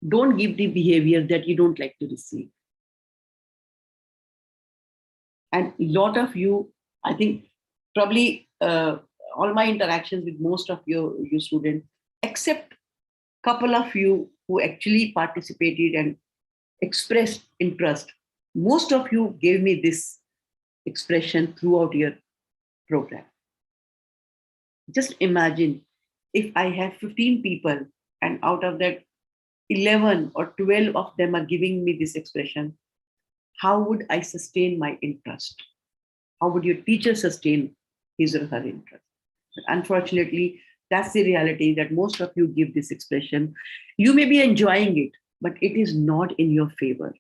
don't give the behavior that you don't like to receive. And a lot of you, I think probably all my interactions with most of your students, except couple of you who actually participated and expressed interest, most of you gave me this expression throughout your program. Just imagine if I have 15 people and out of that 11 or 12 of them are giving me this expression, how would I sustain my interest? How would your teacher sustain his or her interest? But unfortunately, that's the reality that most of you give this expression. You may be enjoying it, but it is not in your favor.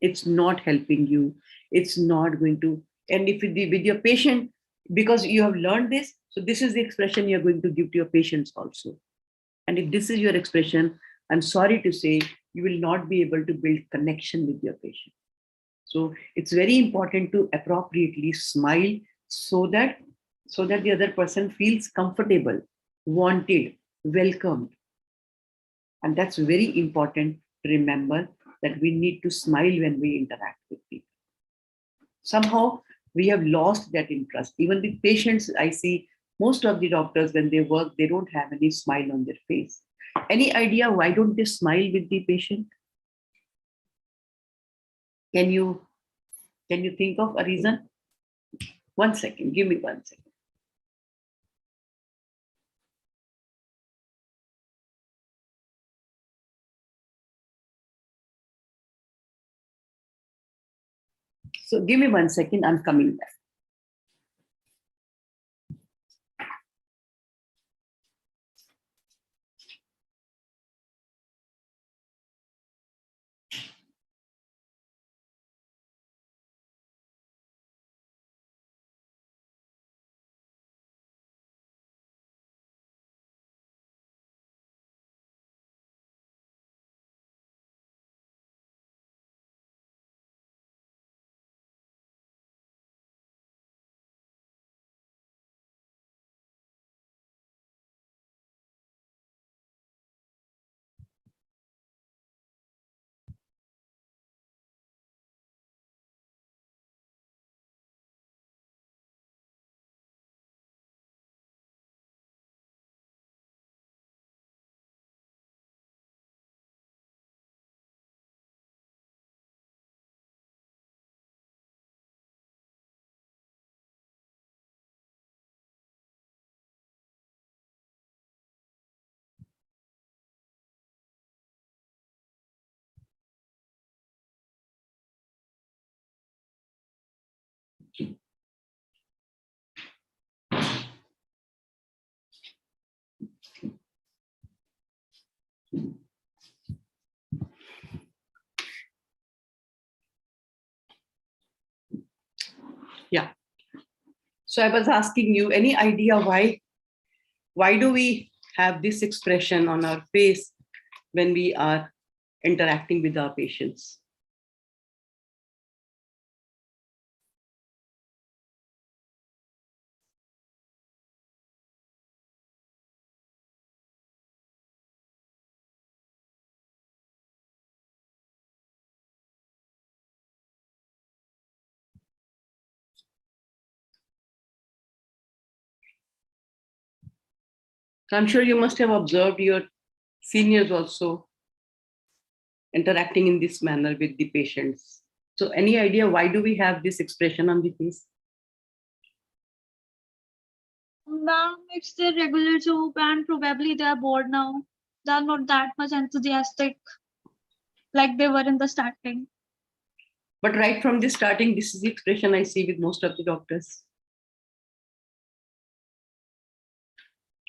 It's not helping you. It's not going to, and if with your patient, because you have learned this, so this is the expression you're going to give to your patients also. And if this is your expression, I'm sorry to say, you will not be able to build connection with your patient. So it's very important to appropriately smile so that the other person feels comfortable, wanted, welcomed. And that's very important to remember that we need to smile when we interact with people. Somehow we have lost that interest. Even with patients, I see most of the doctors, when they work, they don't have any smile on their face. Any idea why don't they smile with the patient? Can you think of a reason? 1 second, give me 1 second. So give me 1 second, I'm coming back. Yeah. So I was asking you, any idea why do we have this expression on our face when we are interacting with our patients? So I'm sure you must have observed your seniors also interacting in this manner with the patients. So any idea why do we have this expression on the face? Ma'am, it's their regular job and probably they are bored now. They are not that much enthusiastic like they were in the starting. But right from the starting, this is the expression I see with most of the doctors.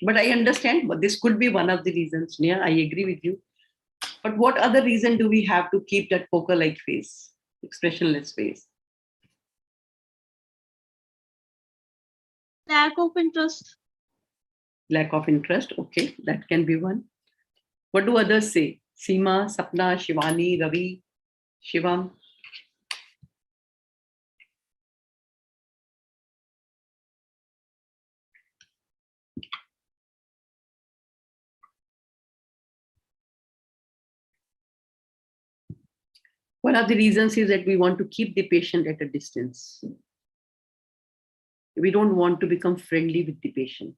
But I understand, but this could be one of the reasons. Yeah, I agree with you. But what other reason do we have to keep that poker-like face, expressionless face? Lack of interest. Lack of interest. Okay, that can be one. What do others say? Seema, Sapna, Shivani, Ravi, Shivam. One of the reasons is that we want to keep the patient at a distance. We don't want to become friendly with the patient.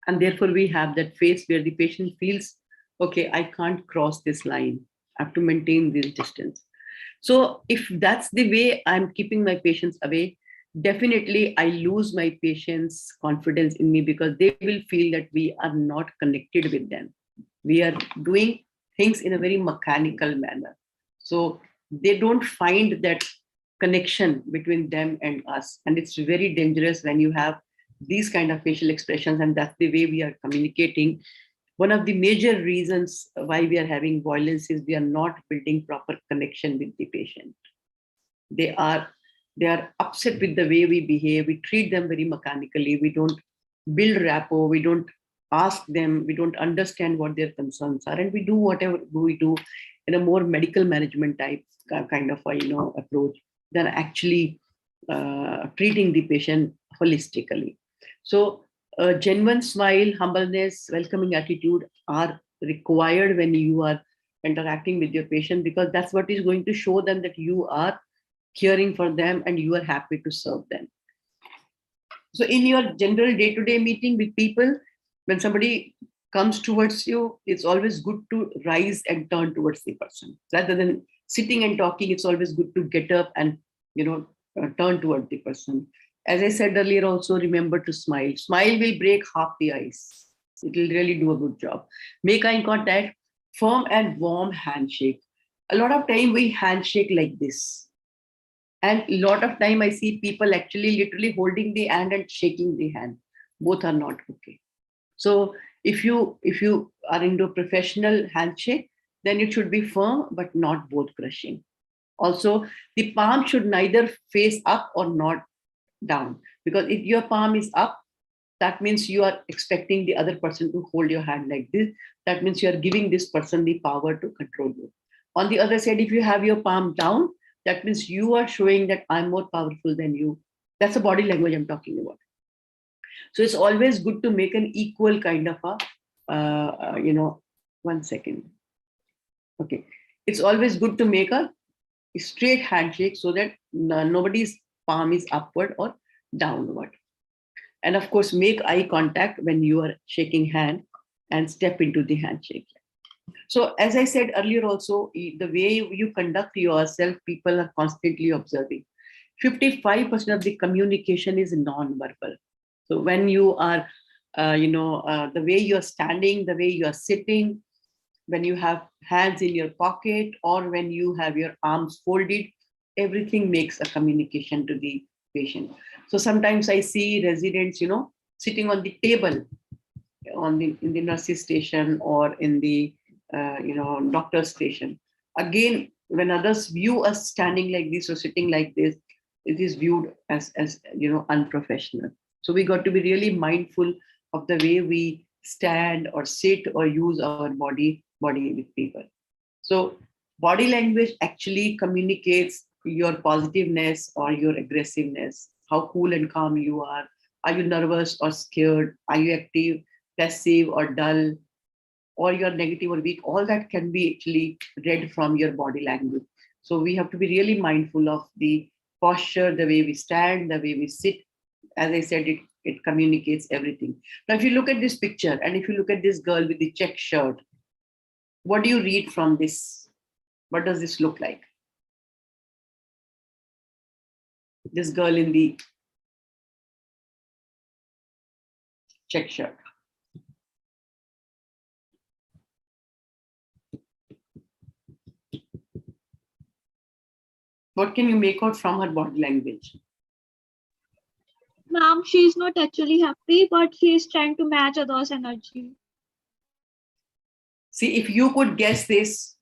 And therefore, we have that face where the patient feels, okay, I can't cross this line. I have to maintain this distance. So if that's the way I'm keeping my patients away, definitely I lose my patients' confidence in me because they will feel that we are not connected with them. We are doing things in a very mechanical manner. So they don't find that connection between them and us. And it's very dangerous when you have these kind of facial expressions and that's the way we are communicating. One of the major reasons why we are having violence is we are not building proper connection with the patient. They are upset with the way we behave. We treat them very mechanically. We don't build rapport. We don't ask them. We don't understand what their concerns are, and we do whatever we do in a more medical management type kind of a approach than actually treating the patient holistically. So a genuine smile, humbleness, welcoming attitude are required when you are interacting with your patient because that's what is going to show them that you are caring for them and you are happy to serve them. So in your general day-to-day meeting with people, when somebody comes towards you, it's always good to rise and turn towards the person. Rather than sitting and talking, it's always good to get up and turn toward the person. As I said earlier, also remember to smile. Smile will break half the ice. It will really do a good job. Make eye contact, firm and warm handshake. A lot of time we handshake like this. And a lot of time I see people actually literally holding the hand and shaking the hand. Both are not okay. So if you are into a professional handshake, then it should be firm but not both crushing. Also, the palm should neither face up or not down, because if your palm is up, that means you are expecting the other person to hold your hand like this. That means you are giving this person the power to control you. On the other side, if you have your palm down, that means you are showing that I'm more powerful than you. That's the body language I'm talking about. So it's always good to make an equal kind of a, 1 second. Okay. It's always good to make a straight handshake so that nobody's palm is upward or downward. And of course, make eye contact when you are shaking hand and step into the handshake. So as I said earlier also, the way you conduct yourself, people are constantly observing. 55% of the communication is non-verbal. So when you are, the way you're standing, the way you're sitting, when you have hands in your pocket or when you have your arms folded, everything makes a communication to the patient. So sometimes I see residents, sitting on the table in the nurse's station or in the doctor's station. Again, when others view us standing like this or sitting like this, it is viewed as unprofessional. So we got to be really mindful of the way we stand or sit or use our body with people. So body language actually communicates your positiveness or your aggressiveness, how cool and calm you are. Are you nervous or scared? Are you active, passive or dull? Or you're negative or weak? All that can be actually read from your body language. So we have to be really mindful of the posture, the way we stand, the way we sit. As I said, It communicates everything. Now, if you look at this picture and if you look at this girl with the check shirt, what do you read from this? What does this look like? This girl in the check shirt. What can you make out from her body language? Ma'am, she's not actually happy, but she's trying to match others' energy. See, if you could guess this,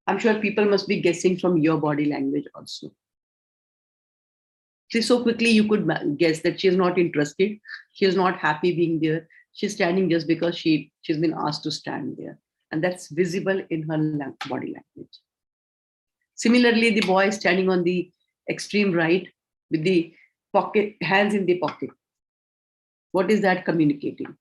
I'm sure people must be guessing from your body language also. See, so quickly you could guess that she's not interested. She's not happy being there. She's standing just because she's been asked to stand there. And that's visible in her body language. Similarly, the boy standing on the extreme right with the pocket, hands in the pocket. What is that communicating?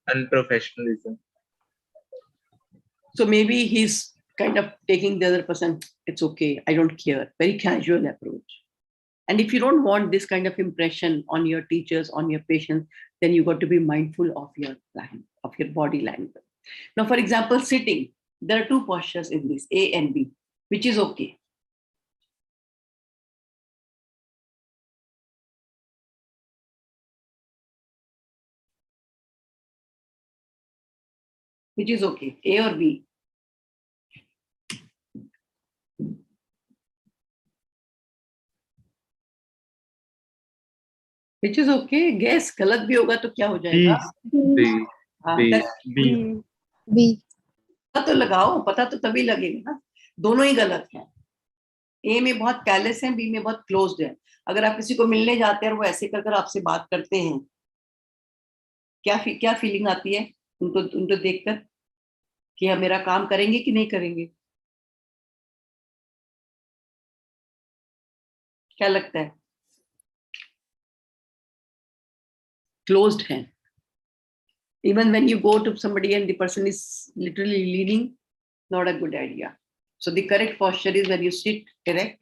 Unprofessionalism. So maybe he's kind of taking the other person, it's okay, I don't care, very casual approach. And if you don't want this kind of impression on your teachers, on your patients, then you got to be mindful of your body language. Now, for example, sitting, there are two postures in this, A and B, which is okay. Which is okay, A or B? Which is okay, guess, गलत भी होगा तो क्या हो जाएगा? B. हाँ, B. B. B. पता तो लगाओ, पता तो तभी लगेगा ना, दोनों ही गलत हैं. ए में बहुत कैलेस है, बी में बहुत क्लोज्ड है. अगर आप किसी को मिलने जाते हैं और वो ऐसे कर आपसे बात करते हैं, क्या फीलिंग आती है उनको देखकर कि हम मेरा काम करेंगे कि नहीं करेंगे? क्या लगता है? क्लोज्ड है. Even when you go to somebody and the person is literally leaning, not a good idea. So the correct posture is when you sit erect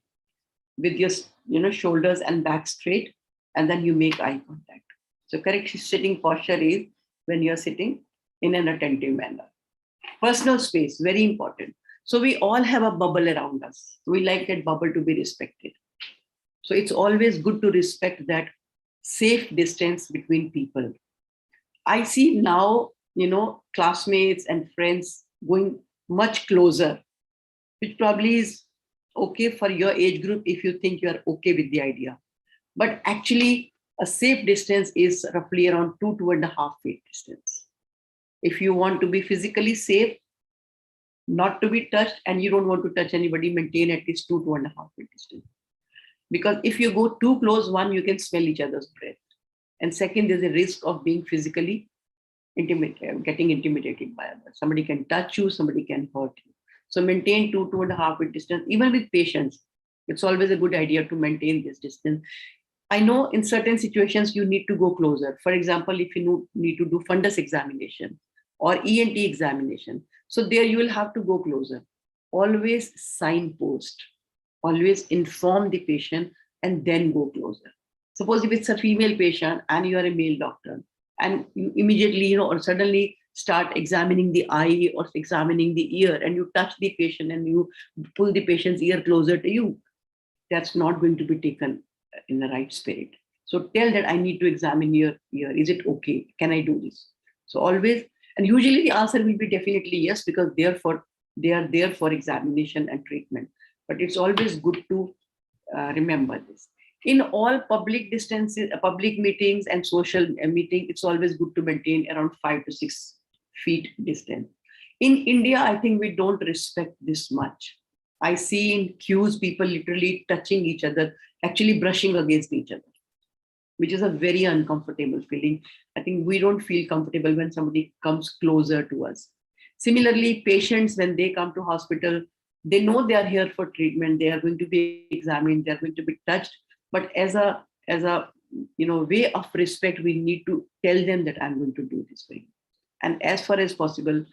with your shoulders and back straight, and then you make eye contact. So correct sitting posture is when you're sitting in an attentive manner. Personal space, very important. So we all have a bubble around us. We like that bubble to be respected. So it's always good to respect that safe distance between people. I see now, classmates and friends going much closer, which probably is okay for your age group if you think you are okay with the idea. But actually, a safe distance is roughly around 2.5 feet distance. If you want to be physically safe, not to be touched, and you don't want to touch anybody, maintain at least 2.5 feet distance. Because if you go too close, one, you can smell each other's breath. And second, there's a risk of being physically getting intimidated by others. Somebody can touch you, somebody can hurt you. So maintain 2.5 feet distance. Even with patients, it's always a good idea to maintain this distance. I know in certain situations, you need to go closer. For example, if you need to do fundus examination or ENT examination, so there you will have to go closer. Always signpost, always inform the patient and then go closer. Suppose if it's a female patient and you are a male doctor and you immediately, or suddenly start examining the eye or examining the ear and you touch the patient and you pull the patient's ear closer to you, that's not going to be taken in the right spirit. So tell that I need to examine your ear. Is it okay? Can I do this? So always, and usually the answer will be definitely yes, because they are there for examination and treatment. But it's always good to remember this. In all public distances, public meetings and social meeting, it's always good to maintain around 5 to 6 feet distance. In India, I think we don't respect this much. I see in queues, people literally touching each other, actually brushing against each other, which is a very uncomfortable feeling. I think we don't feel comfortable when somebody comes closer to us. Similarly, patients, when they come to hospital, they know they are here for treatment. They are going to be examined. They are going to be touched. But as a way of respect, we need to tell them that I'm going to do this for you. And as far as possible,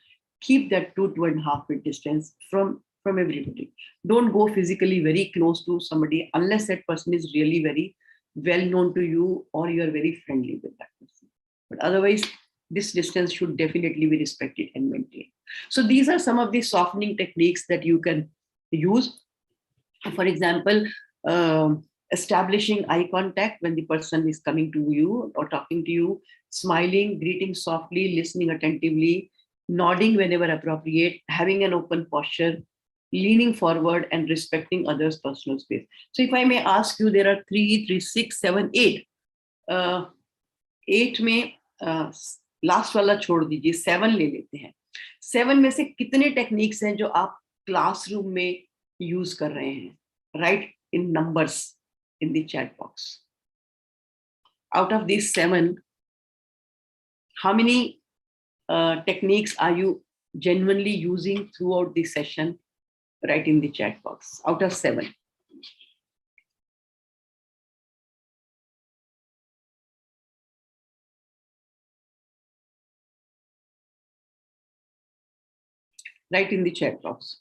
keep that 2.5 feet distance from everybody. Don't go physically very close to somebody unless that person is really very well known to you or you are very friendly with that person. But otherwise, this distance should definitely be respected and maintained. So these are some of the softening techniques that you can use. For example, establishing eye contact when the person is coming to you or talking to you, smiling, greeting softly, listening attentively, nodding whenever appropriate, having an open posture, leaning forward, and respecting others' personal space. So if I may ask you, there are 3, 3, 6, 7, 8. 8 में last वाला छोड़ दीजिए, 7 ले लेते हैं. 7 में से कितने टेक्निक्स हैं जो आप क्लासरूम में यूज कर रहे हैं? Write in numbers in the chat box. Out of these 7, how many techniques are you genuinely using throughout the session? Write in the chat box. Out of 7. Write in the chat box.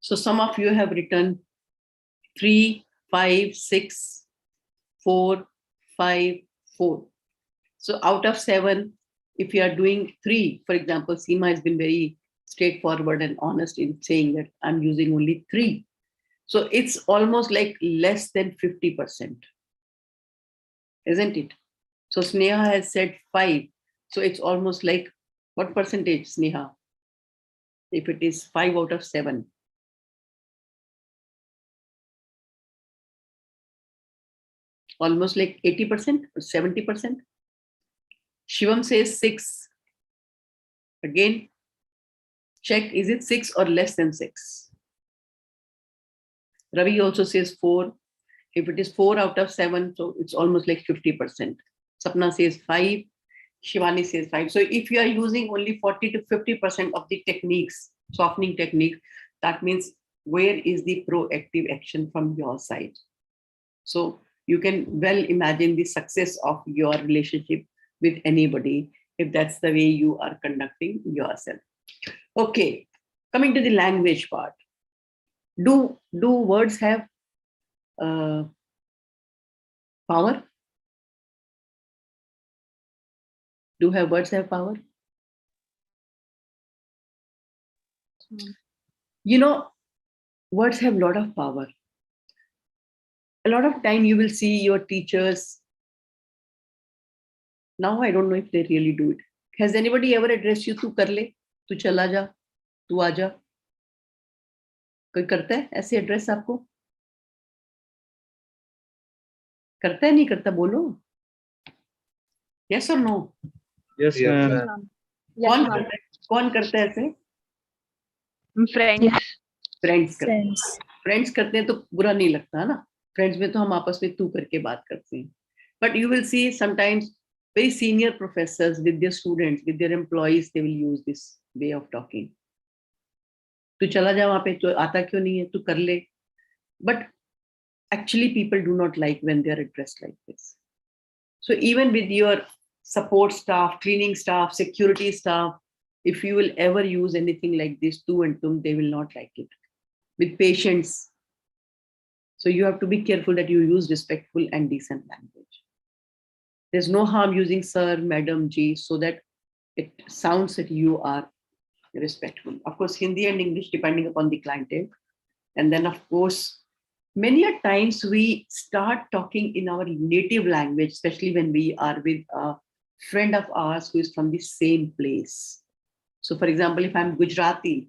So some of you have written 3, 5, 6, 4, 5, 4. So out of 7, if you are doing 3, for example, Seema has been very straightforward and honest in saying that I'm using only 3. So it's almost like less than 50%, isn't it? So Sneha has said 5. So it's almost like, what percentage, Sneha? If it is 5 out of 7. Almost like 80% or 70%. Shivam says 6. Again, check, is it 6 or less than 6? Ravi also says 4. If it is 4 out of 7, so it's almost like 50%. Sapna says 5. Shivani says 5. So if you are using only 40 to 50% of the techniques, softening technique, that means where is the proactive action from your side? So you can well imagine the success of your relationship with anybody if that's the way you are conducting yourself. Okay, coming to the language part. Do words have power? Do words have power? You know, words have a lot of power. A lot of time you will see your teachers. Now I don't know if they really do it. Has anybody ever addressed you, tu kar le, tu chala ja, tu aaja? कोई करता है ऐसे address आपको? करता है नहीं करता? बोलो. Yes or no? Yes, ma'am. कौन करता है ऐसे? फ्रेंड्स करते हैं तो बुरा नहीं लगता है ना. फ्रेंड्स में तो हम आपस में तू करके बात करते हैं. But you will see sometimes very senior professors with their students, with their employees, they will use this way of talking. तू चला जा वहां पे, तो आता क्यों नहीं है, तू कर ले. But actually people do not like when they are addressed like this. So even with your support staff, cleaning staff, security staff, if you will ever use anything like this, tu and tum, they will not like it. With patients. So you have to be careful that you use respectful and decent language. There's no harm using sir, madam, ji, so that it sounds that you are respectful. Of course, Hindi and English, depending upon the clientele. And then, of course, many a times we start talking in our native language, especially when we are with a friend of ours who is from the same place. So for example, if I'm Gujarati,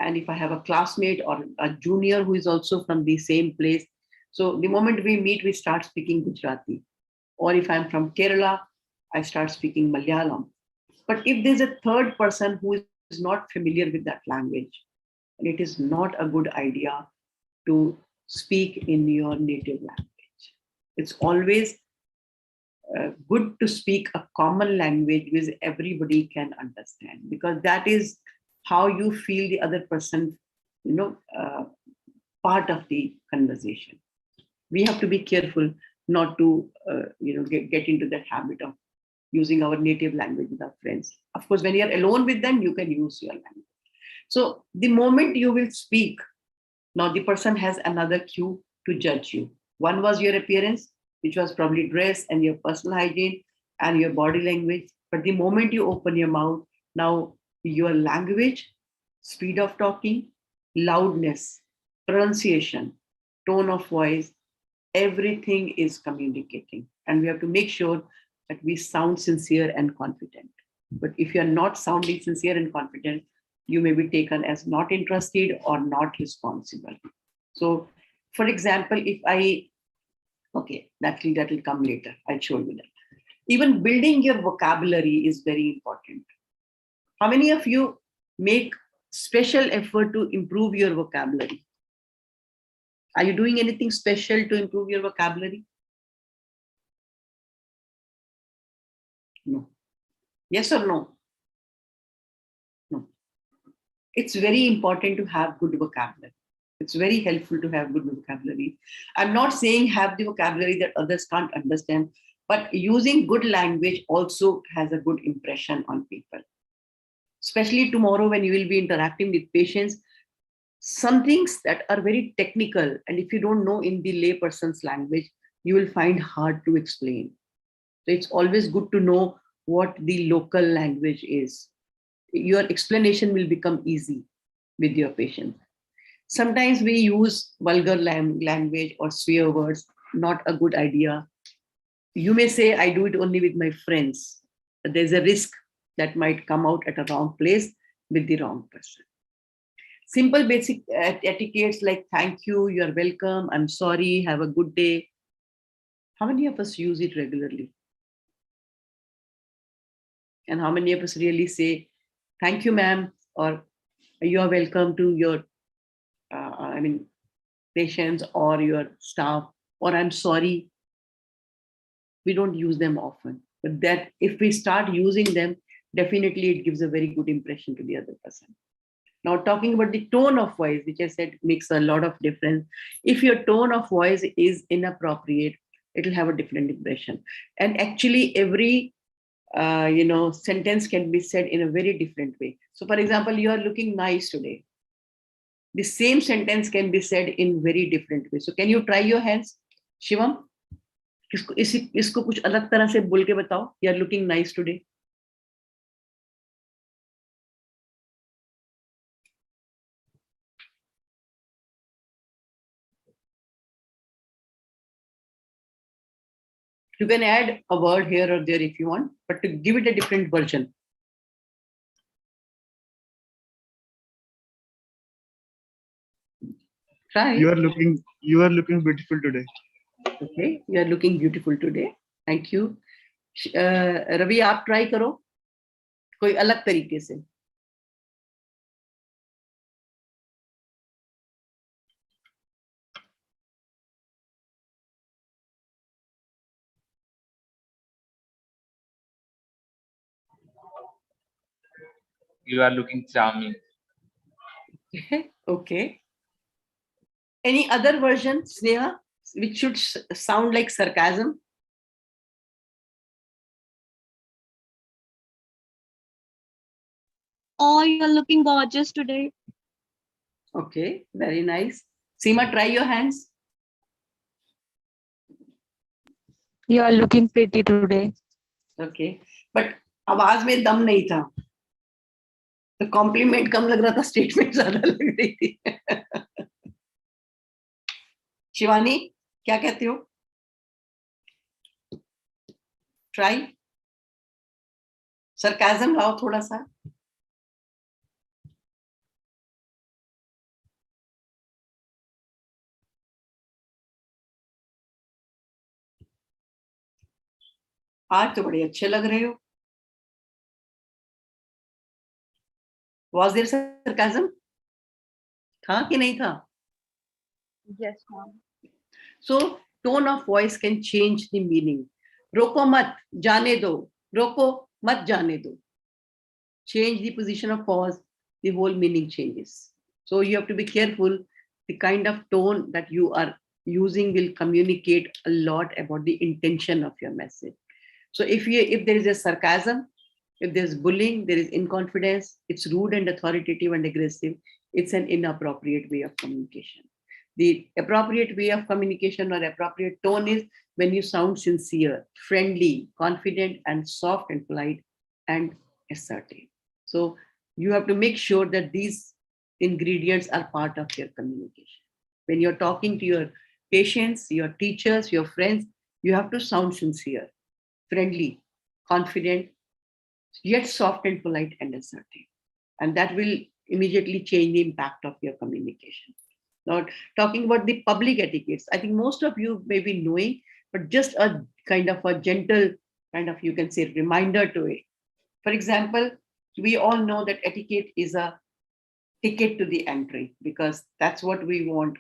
and if I have a classmate or a junior who is also from the same place, so the moment we meet, we start speaking Gujarati. Or if I'm from Kerala, I start speaking Malayalam. But if there's a third person who is not familiar with that language, and it is not a good idea to speak in your native language. It's always good to speak a common language which everybody can understand, because that is how you feel the other person, part of the conversation. We have to be careful not to, get into that habit of using our native language with our friends. Of course, when you're alone with them, you can use your language. So the moment you will speak, now the person has another cue to judge you. One was your appearance, which was probably dress and your personal hygiene and your body language. But the moment you open your mouth, now your language, speed of talking, loudness, pronunciation, tone of voice, everything is communicating. And we have to make sure that we sound sincere and confident. But if you're not sounding sincere and confident, you may be taken as not interested or not responsible. So, for example, that will come later. I'll show you that. Even building your vocabulary is very important. How many of you make special effort to improve your vocabulary? Are you doing anything special to improve your vocabulary? No. Yes or no? No. It's very important to have good vocabulary. It's very helpful to have good vocabulary. I'm not saying have the vocabulary that others can't understand, but using good language also has a good impression on people. Especially tomorrow when you will be interacting with patients, some things that are very technical, and if you don't know in the layperson's language, you will find hard to explain. So it's always good to know what the local language is. Your explanation will become easy with your patient. Sometimes we use vulgar language or swear words, not a good idea. You may say, I do it only with my friends, but there's a risk that might come out at a wrong place with the wrong person. Simple basic etiquettes like thank you, you're welcome, I'm sorry, have a good day. How many of us use it regularly? And how many of us really say, thank you, ma'am, or you are welcome to your patients or your staff, or I'm sorry. We don't use them often, but that if we start using them, definitely it gives a very good impression to the other person. Now, talking about the tone of voice, which I said makes a lot of difference. If your tone of voice is inappropriate, it will have a different impression. And actually, every sentence can be said in a very different way. So, for example, you are looking nice today. The same sentence can be said in very different ways. So, can you try your hands, Shivam? इसको कुछ अलग तरह से बोल के बताओ. You are looking nice today. You can add a word here or there if you want, but to give it a different version. Try. You are looking beautiful today. Okay, you are looking beautiful today. Thank you. Ravi, आप try करो कोई अलग तरीके से. You are looking charming. Okay. Any other version, Sneha, which should sound like sarcasm? Or you're looking gorgeous today. Okay, very nice. Seema, try your hands. You are looking pretty today. Okay, but आवाज में दम नहीं था. तो complement कम लग रहा था, statement ज्यादा लग रही थी. शिवानी, क्या कहते हो? ट्राई सरकाजम लाओ थोड़ा सा. आज तो बड़े अच्छे लग रहे हो. Was there sarcasm? था कि नहीं था? Yes, ma'am. So tone of voice can change the meaning. Roko mat, jane do. Roko mat jane do. Change the position of pause, the whole meaning changes. So you have to be careful. The kind of tone that you are using will communicate a lot about the intention of your message. So if there is a sarcasm, if there's bullying, there is inconfidence, it's rude and authoritative and aggressive, it's an inappropriate way of communication. The appropriate way of communication or appropriate tone is when you sound sincere, friendly, confident, and soft and polite and assertive. So you have to make sure that these ingredients are part of your communication. When you're talking to your patients, your teachers, your friends, you have to sound sincere, friendly, confident, yet soft and polite and assertive. And that will immediately change the impact of your communication. Now, talking about the public etiquettes, I think most of you may be knowing, but just a kind of a gentle kind of, you can say, reminder to it. For example, we all know that etiquette is a ticket to the entry, because that's what we want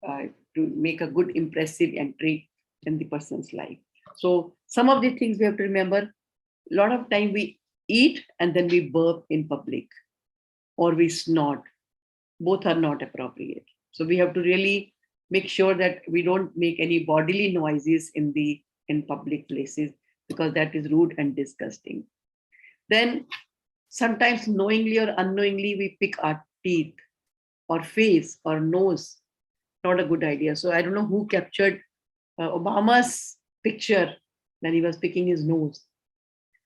to make a good, impressive entry in the person's life. So some of the things we have to remember, a lot of time we eat and then we burp in public, or we snort. Both are not appropriate. So we have to really make sure that we don't make any bodily noises in public places, because that is rude and disgusting. Then sometimes knowingly or unknowingly we pick our teeth or face or nose. Not a good idea. So I don't know who captured Obama's picture when he was picking his nose,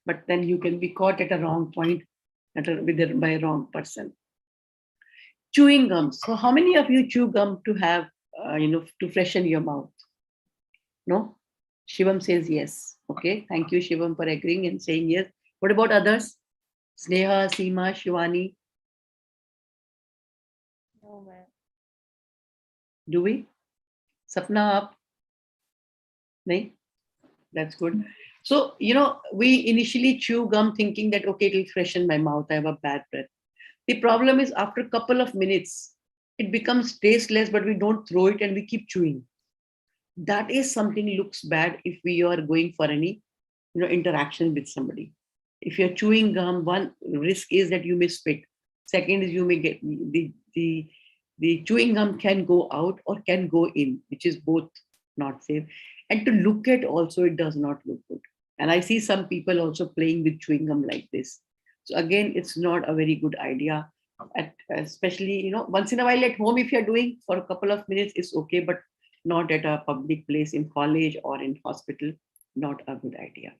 but then you can be caught at a wrong point by a wrong person. Chewing gum. So how many of you chew gum to have, to freshen your mouth? No? Shivam says yes. Okay, thank you, Shivam, for agreeing and saying yes. What about others? Sneha, Seema, Shivani? No, ma'am. Do we? Sapna up? No? That's good. So, we initially chew gum thinking that, okay, it will freshen my mouth. I have a bad breath. The problem is after a couple of minutes, it becomes tasteless, but we don't throw it and we keep chewing. That is something looks bad if we are going for any, interaction with somebody. If you're chewing gum, one risk is that you may spit. Second is you may get the chewing gum can go out or can go in, which is both not safe. And to look at also, it does not look good. And I see some people also playing with chewing gum like this. So again, it's not a very good idea. Especially, once in a while at home, if you're doing for a couple of minutes, it's okay, but not at a public place in college or in hospital, not a good idea.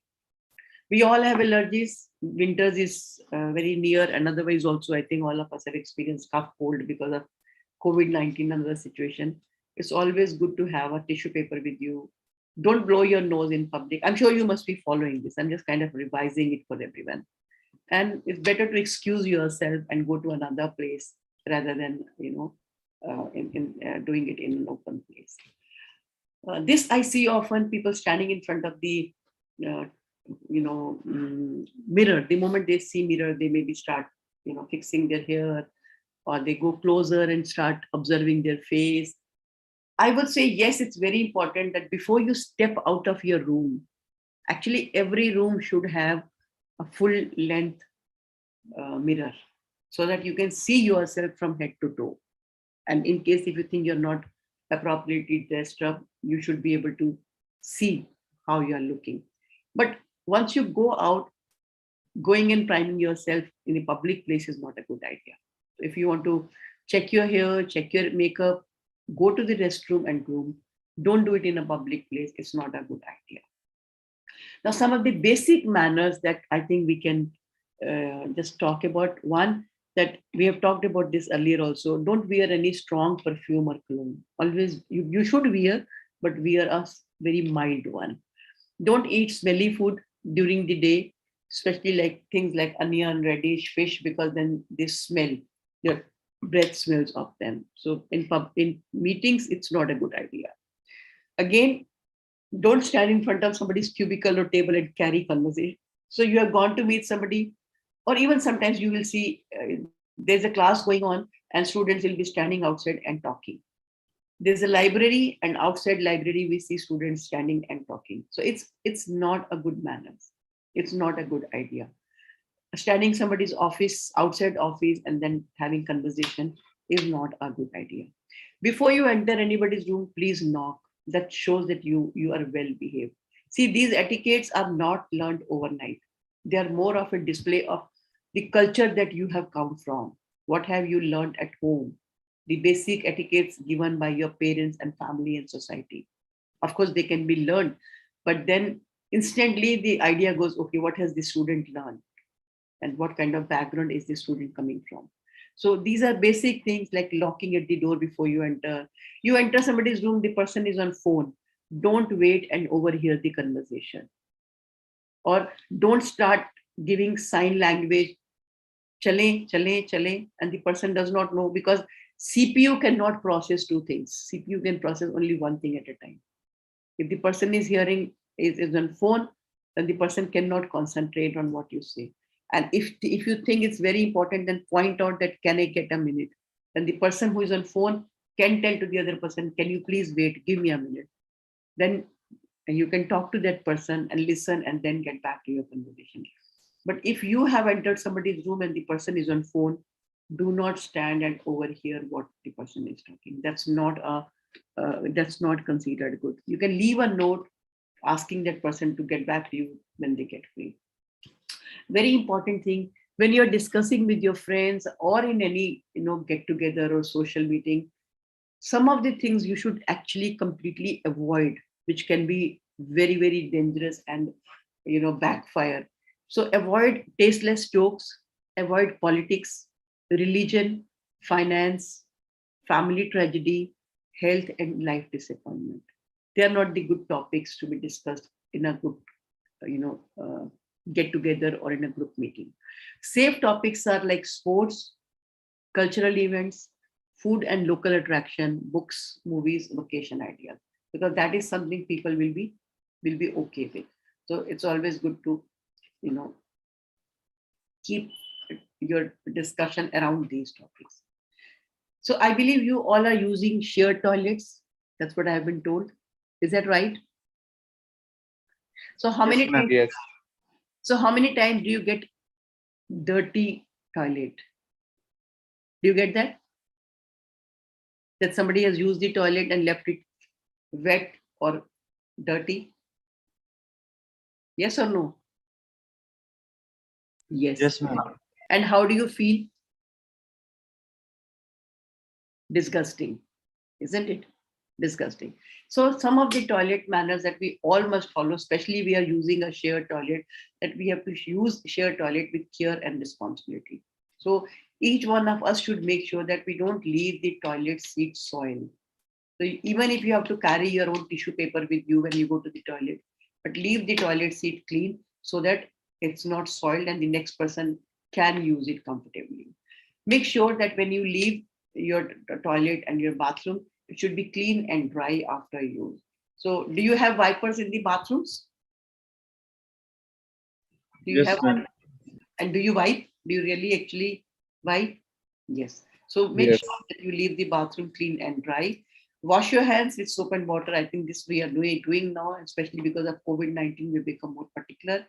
We all have allergies. Winters is very near, and otherwise also, I think all of us have experienced cough, cold because of COVID-19 and other situation. It's always good to have a tissue paper with you. Don't blow your nose in public. I'm sure you must be following this. I'm just kind of revising it for everyone. And it's better to excuse yourself and go to another place rather than, doing it in an open place. This I see often, people standing in front of the, mirror. The moment they see mirror, they maybe start, fixing their hair, or they go closer and start observing their face. I would say, yes, it's very important that before you step out of your room, actually every room should have a full length mirror, so that you can see yourself from head to toe. And in case if you think you're not appropriately dressed up, you should be able to see how you are looking. But once you go out, going and priming yourself in a public place is not a good idea. If you want to check your hair, check your makeup, go to the restroom and groom. Don't do it in a public place. It's not a good idea. Now, some of the basic manners that I think we can just talk about. One, that we have talked about this earlier also. Don't wear any strong perfume or cologne. Always, you should wear, but wear a very mild one. Don't eat smelly food during the day, especially like things like onion, radish, fish, because then they smell. Your breath smells of them. So in meetings, it's not a good idea. Again, don't stand in front of somebody's cubicle or table and carry conversation. So you have gone to meet somebody, or even sometimes you will see there's a class going on and students will be standing outside and talking. There's a library, and outside library we see students standing and talking. So it's not a good manners. It's not a good idea. Standing somebody's office, outside office, and then having conversation is not a good idea. Before you enter anybody's room, please knock. That shows that you are well behaved. See, these etiquettes are not learned overnight. They are more of a display of the culture that you have come from. What have you learned at home? The basic etiquettes given by your parents and family and society. Of course, they can be learned, but then instantly the idea goes, okay, what has the student learned? And what kind of background is the student coming from? So these are basic things like locking at the door before you enter. You enter somebody's room, the person is on phone. Don't wait and overhear the conversation. Or don't start giving sign language, chale, chale, chale, and the person does not know, because CPU cannot process two things. CPU can process only one thing at a time. If the person is hearing, is on phone, then the person cannot concentrate on what you say. And if you think it's very important, then point out that, can I get a minute? Then the person who is on phone can tell to the other person, can you please wait, give me a minute. Then you can talk to that person and listen and then get back to your conversation. But if you have entered somebody's room and the person is on phone, do not stand and overhear what the person is talking. That's not considered good. You can leave a note asking that person to get back to you when they get free. Very important thing, when you're discussing with your friends or in any get together or social meeting, some of the things you should actually completely avoid, which can be very, very dangerous and backfire. So avoid tasteless jokes, avoid politics, religion, finance, family tragedy, health, and life disappointment. They are not the good topics to be discussed in a group get together or in a group meeting. Safe topics are like sports, cultural events, food and local attraction, books, movies, vacation ideas, because that is something people will be okay with. So it's always good to keep your discussion around these topics. So I believe you all are using shared toilets. That's what I have been told. Is that right? So how many times? Yes. So how many times do you get dirty toilet? Do you get that? That somebody has used the toilet and left it wet or dirty? Yes or no? Yes. Yes, ma'am. And how do you feel? Disgusting, isn't it? Disgusting. So some of the toilet manners that we all must follow, especially we are using a shared toilet, that we have to use shared toilet with care and responsibility. So each one of us should make sure that we don't leave the toilet seat soiled. So even if you have to carry your own tissue paper with you when you go to the toilet, but leave the toilet seat clean so that it's not soiled and the next person can use it comfortably. Make sure that when you leave your toilet and your bathroom, it should be clean and dry after use. So do you have wipers in the bathrooms? Do you Yes, have? ma'am. And do you wipe? Do you really actually wipe? Yes. So make Yes. sure that you leave the bathroom clean and dry. Wash your hands with soap and water. I think this we are doing now, especially because of COVID-19, we become more particular.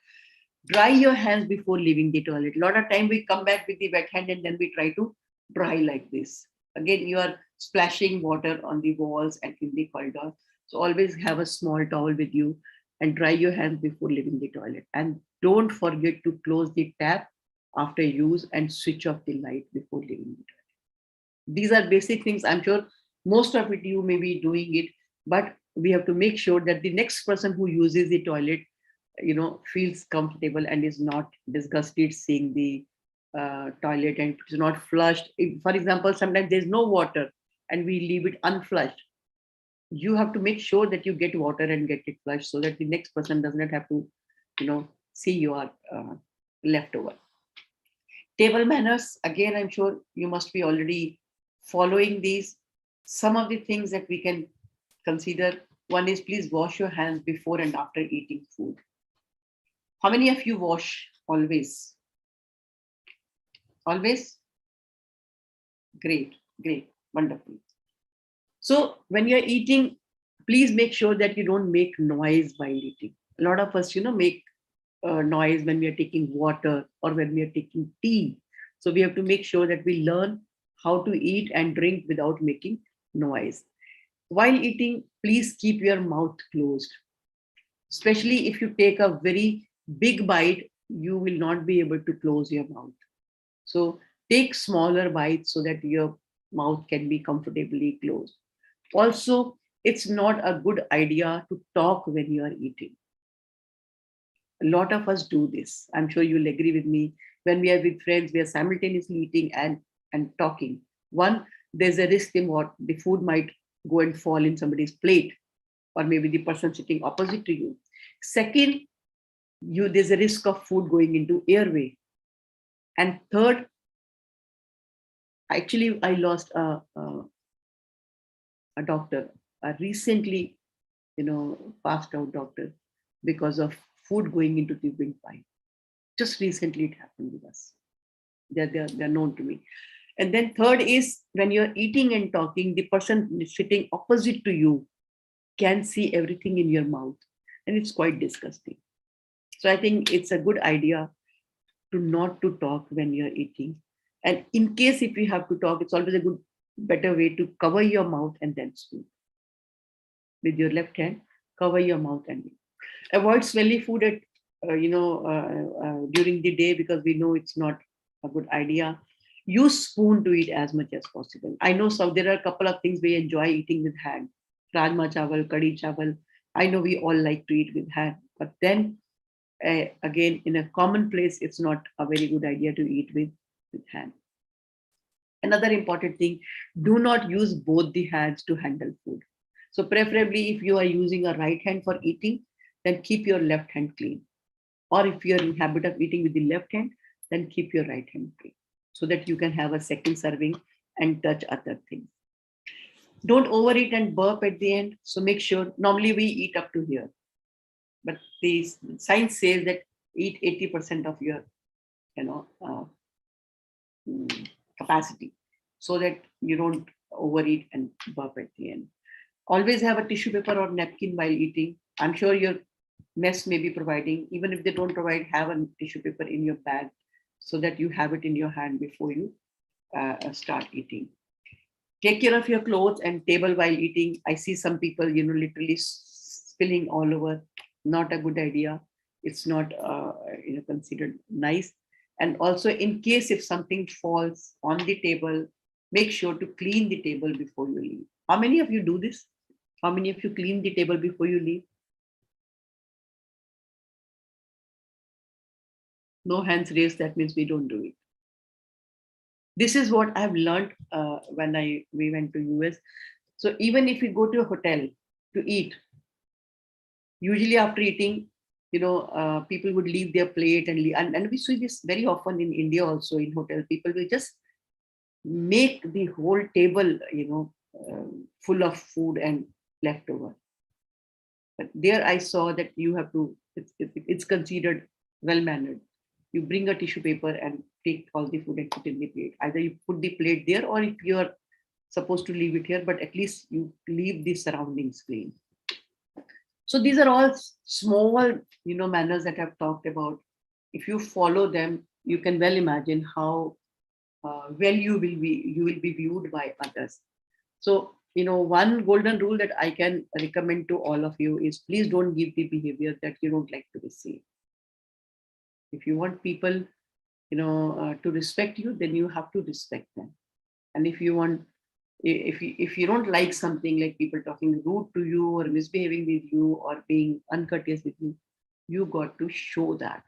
Dry your hands before leaving the toilet. A lot of time we come back with the wet hand and then we try to dry like this. Again, you are splashing water on the walls and in the corridor. So always have a small towel with you and dry your hands before leaving the toilet. And don't forget to close the tap after use and switch off the light before leaving the toilet. These are basic things. I'm sure most of it you may be doing it, but we have to make sure that the next person who uses the toilet feels comfortable and is not disgusted seeing the toilet and it's not flushed. If, for example, sometimes there's no water and we leave it unflushed, you have to make sure that you get water and get it flushed so that the next person does not have to see your leftover. Table manners, again, I'm sure you must be already following these. Some of the things that we can consider, one is please wash your hands before and after eating food. How many of you wash always? Always? Great, wonderful. So when you're eating, please make sure that you don't make noise while eating. A lot of us, make noise when we are taking water or when we are taking tea. So we have to make sure that we learn how to eat and drink without making noise. While eating, please keep your mouth closed. Especially if you take a very big bite, you will not be able to close your mouth. So take smaller bites so that your mouth can be comfortably closed. Also, it's not a good idea to talk when you are eating. A lot of us do this. I'm sure you'll agree with me. When we are with friends, we are simultaneously eating and talking. One, there's a risk in what the food might go and fall in somebody's plate, or maybe the person sitting opposite to you. Second, there's a risk of food going into airway. And third, actually, I lost a doctor, a recently, passed out doctor because of food going into the windpipe. Just recently it happened with us. They're known to me. And then third is when you're eating and talking, the person sitting opposite to you can see everything in your mouth, and it's quite disgusting. So I think it's a good idea to not to talk when you're eating. And in case if you have to talk, it's always a better way to cover your mouth and then speak. With your left hand, cover your mouth and avoid smelly food at during the day, because we know it's not a good idea. Use spoon to eat as much as possible. I know there are a couple of things we enjoy eating with hand. Rajma chawal, kadi chawal. I know we all like to eat with hand, but then again, in a common place, it's not a very good idea to eat with hand. Another important thing, do not use both the hands to handle food. So preferably if you are using a right hand for eating, then keep your left hand clean. Or if you're in habit of eating with the left hand, then keep your right hand clean so that you can have a second serving and touch other things. Don't overeat and burp at the end. So make sure, normally we eat up to here, but the science says that eat 80% of your, capacity, so that you don't overeat and burp at the end. Always have a tissue paper or napkin while eating. I'm sure your mess may be providing. Even if they don't provide, have a tissue paper in your bag so that you have it in your hand before you start eating. Take care of your clothes and table while eating. I see some people, literally spilling all over. Not a good idea. It's not, considered nice. And also, in case if something falls on the table, make sure to clean the table before you leave. How many of you do this? How many of you clean the table before you leave? No hands raised, that means we don't do it. This is what I've learned when we went to US. So even if we go to a hotel to eat, usually after eating, people would leave their plate and leave. And we see this very often in India also in hotel. People will just make the whole table, full of food and leftover. But there I saw that you have to, it's considered well-mannered. You bring a tissue paper and take all the food and put in the plate. Either you put the plate there, or if you're supposed to leave it here, but at least you leave the surroundings clean. So these are all small, manners that I've talked about. If you follow them, you can well imagine how well you will be viewed by others. So, one golden rule that I can recommend to all of you is please don't give the behavior that you don't like to receive. If you want people, to respect you, then you have to respect them. And if you want, if you don't like something, like people talking rude to you or misbehaving with you or being uncourteous with you, you got to show that.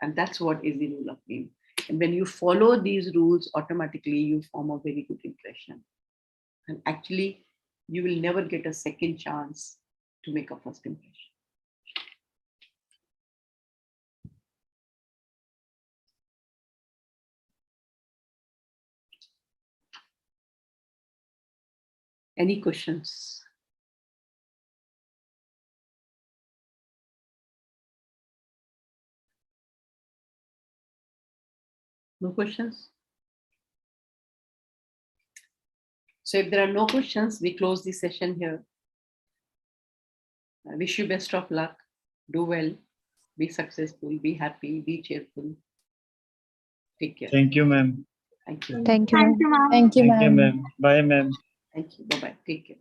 And that's what is the rule of game. And when you follow these rules, automatically you form a very good impression. And actually, you will never get a second chance to make a first impression. Any questions? No questions? So if there are no questions, we close the session here. I wish you best of luck. Do well. Be successful. Be happy. Be cheerful. Take care. Thank you, ma'am. Thank you. Thank you, Thank ma'am. you, ma'am. Thank you, Thank you, ma'am. ma'am. Bye, ma'am. Thank you. Bye-bye. Take care.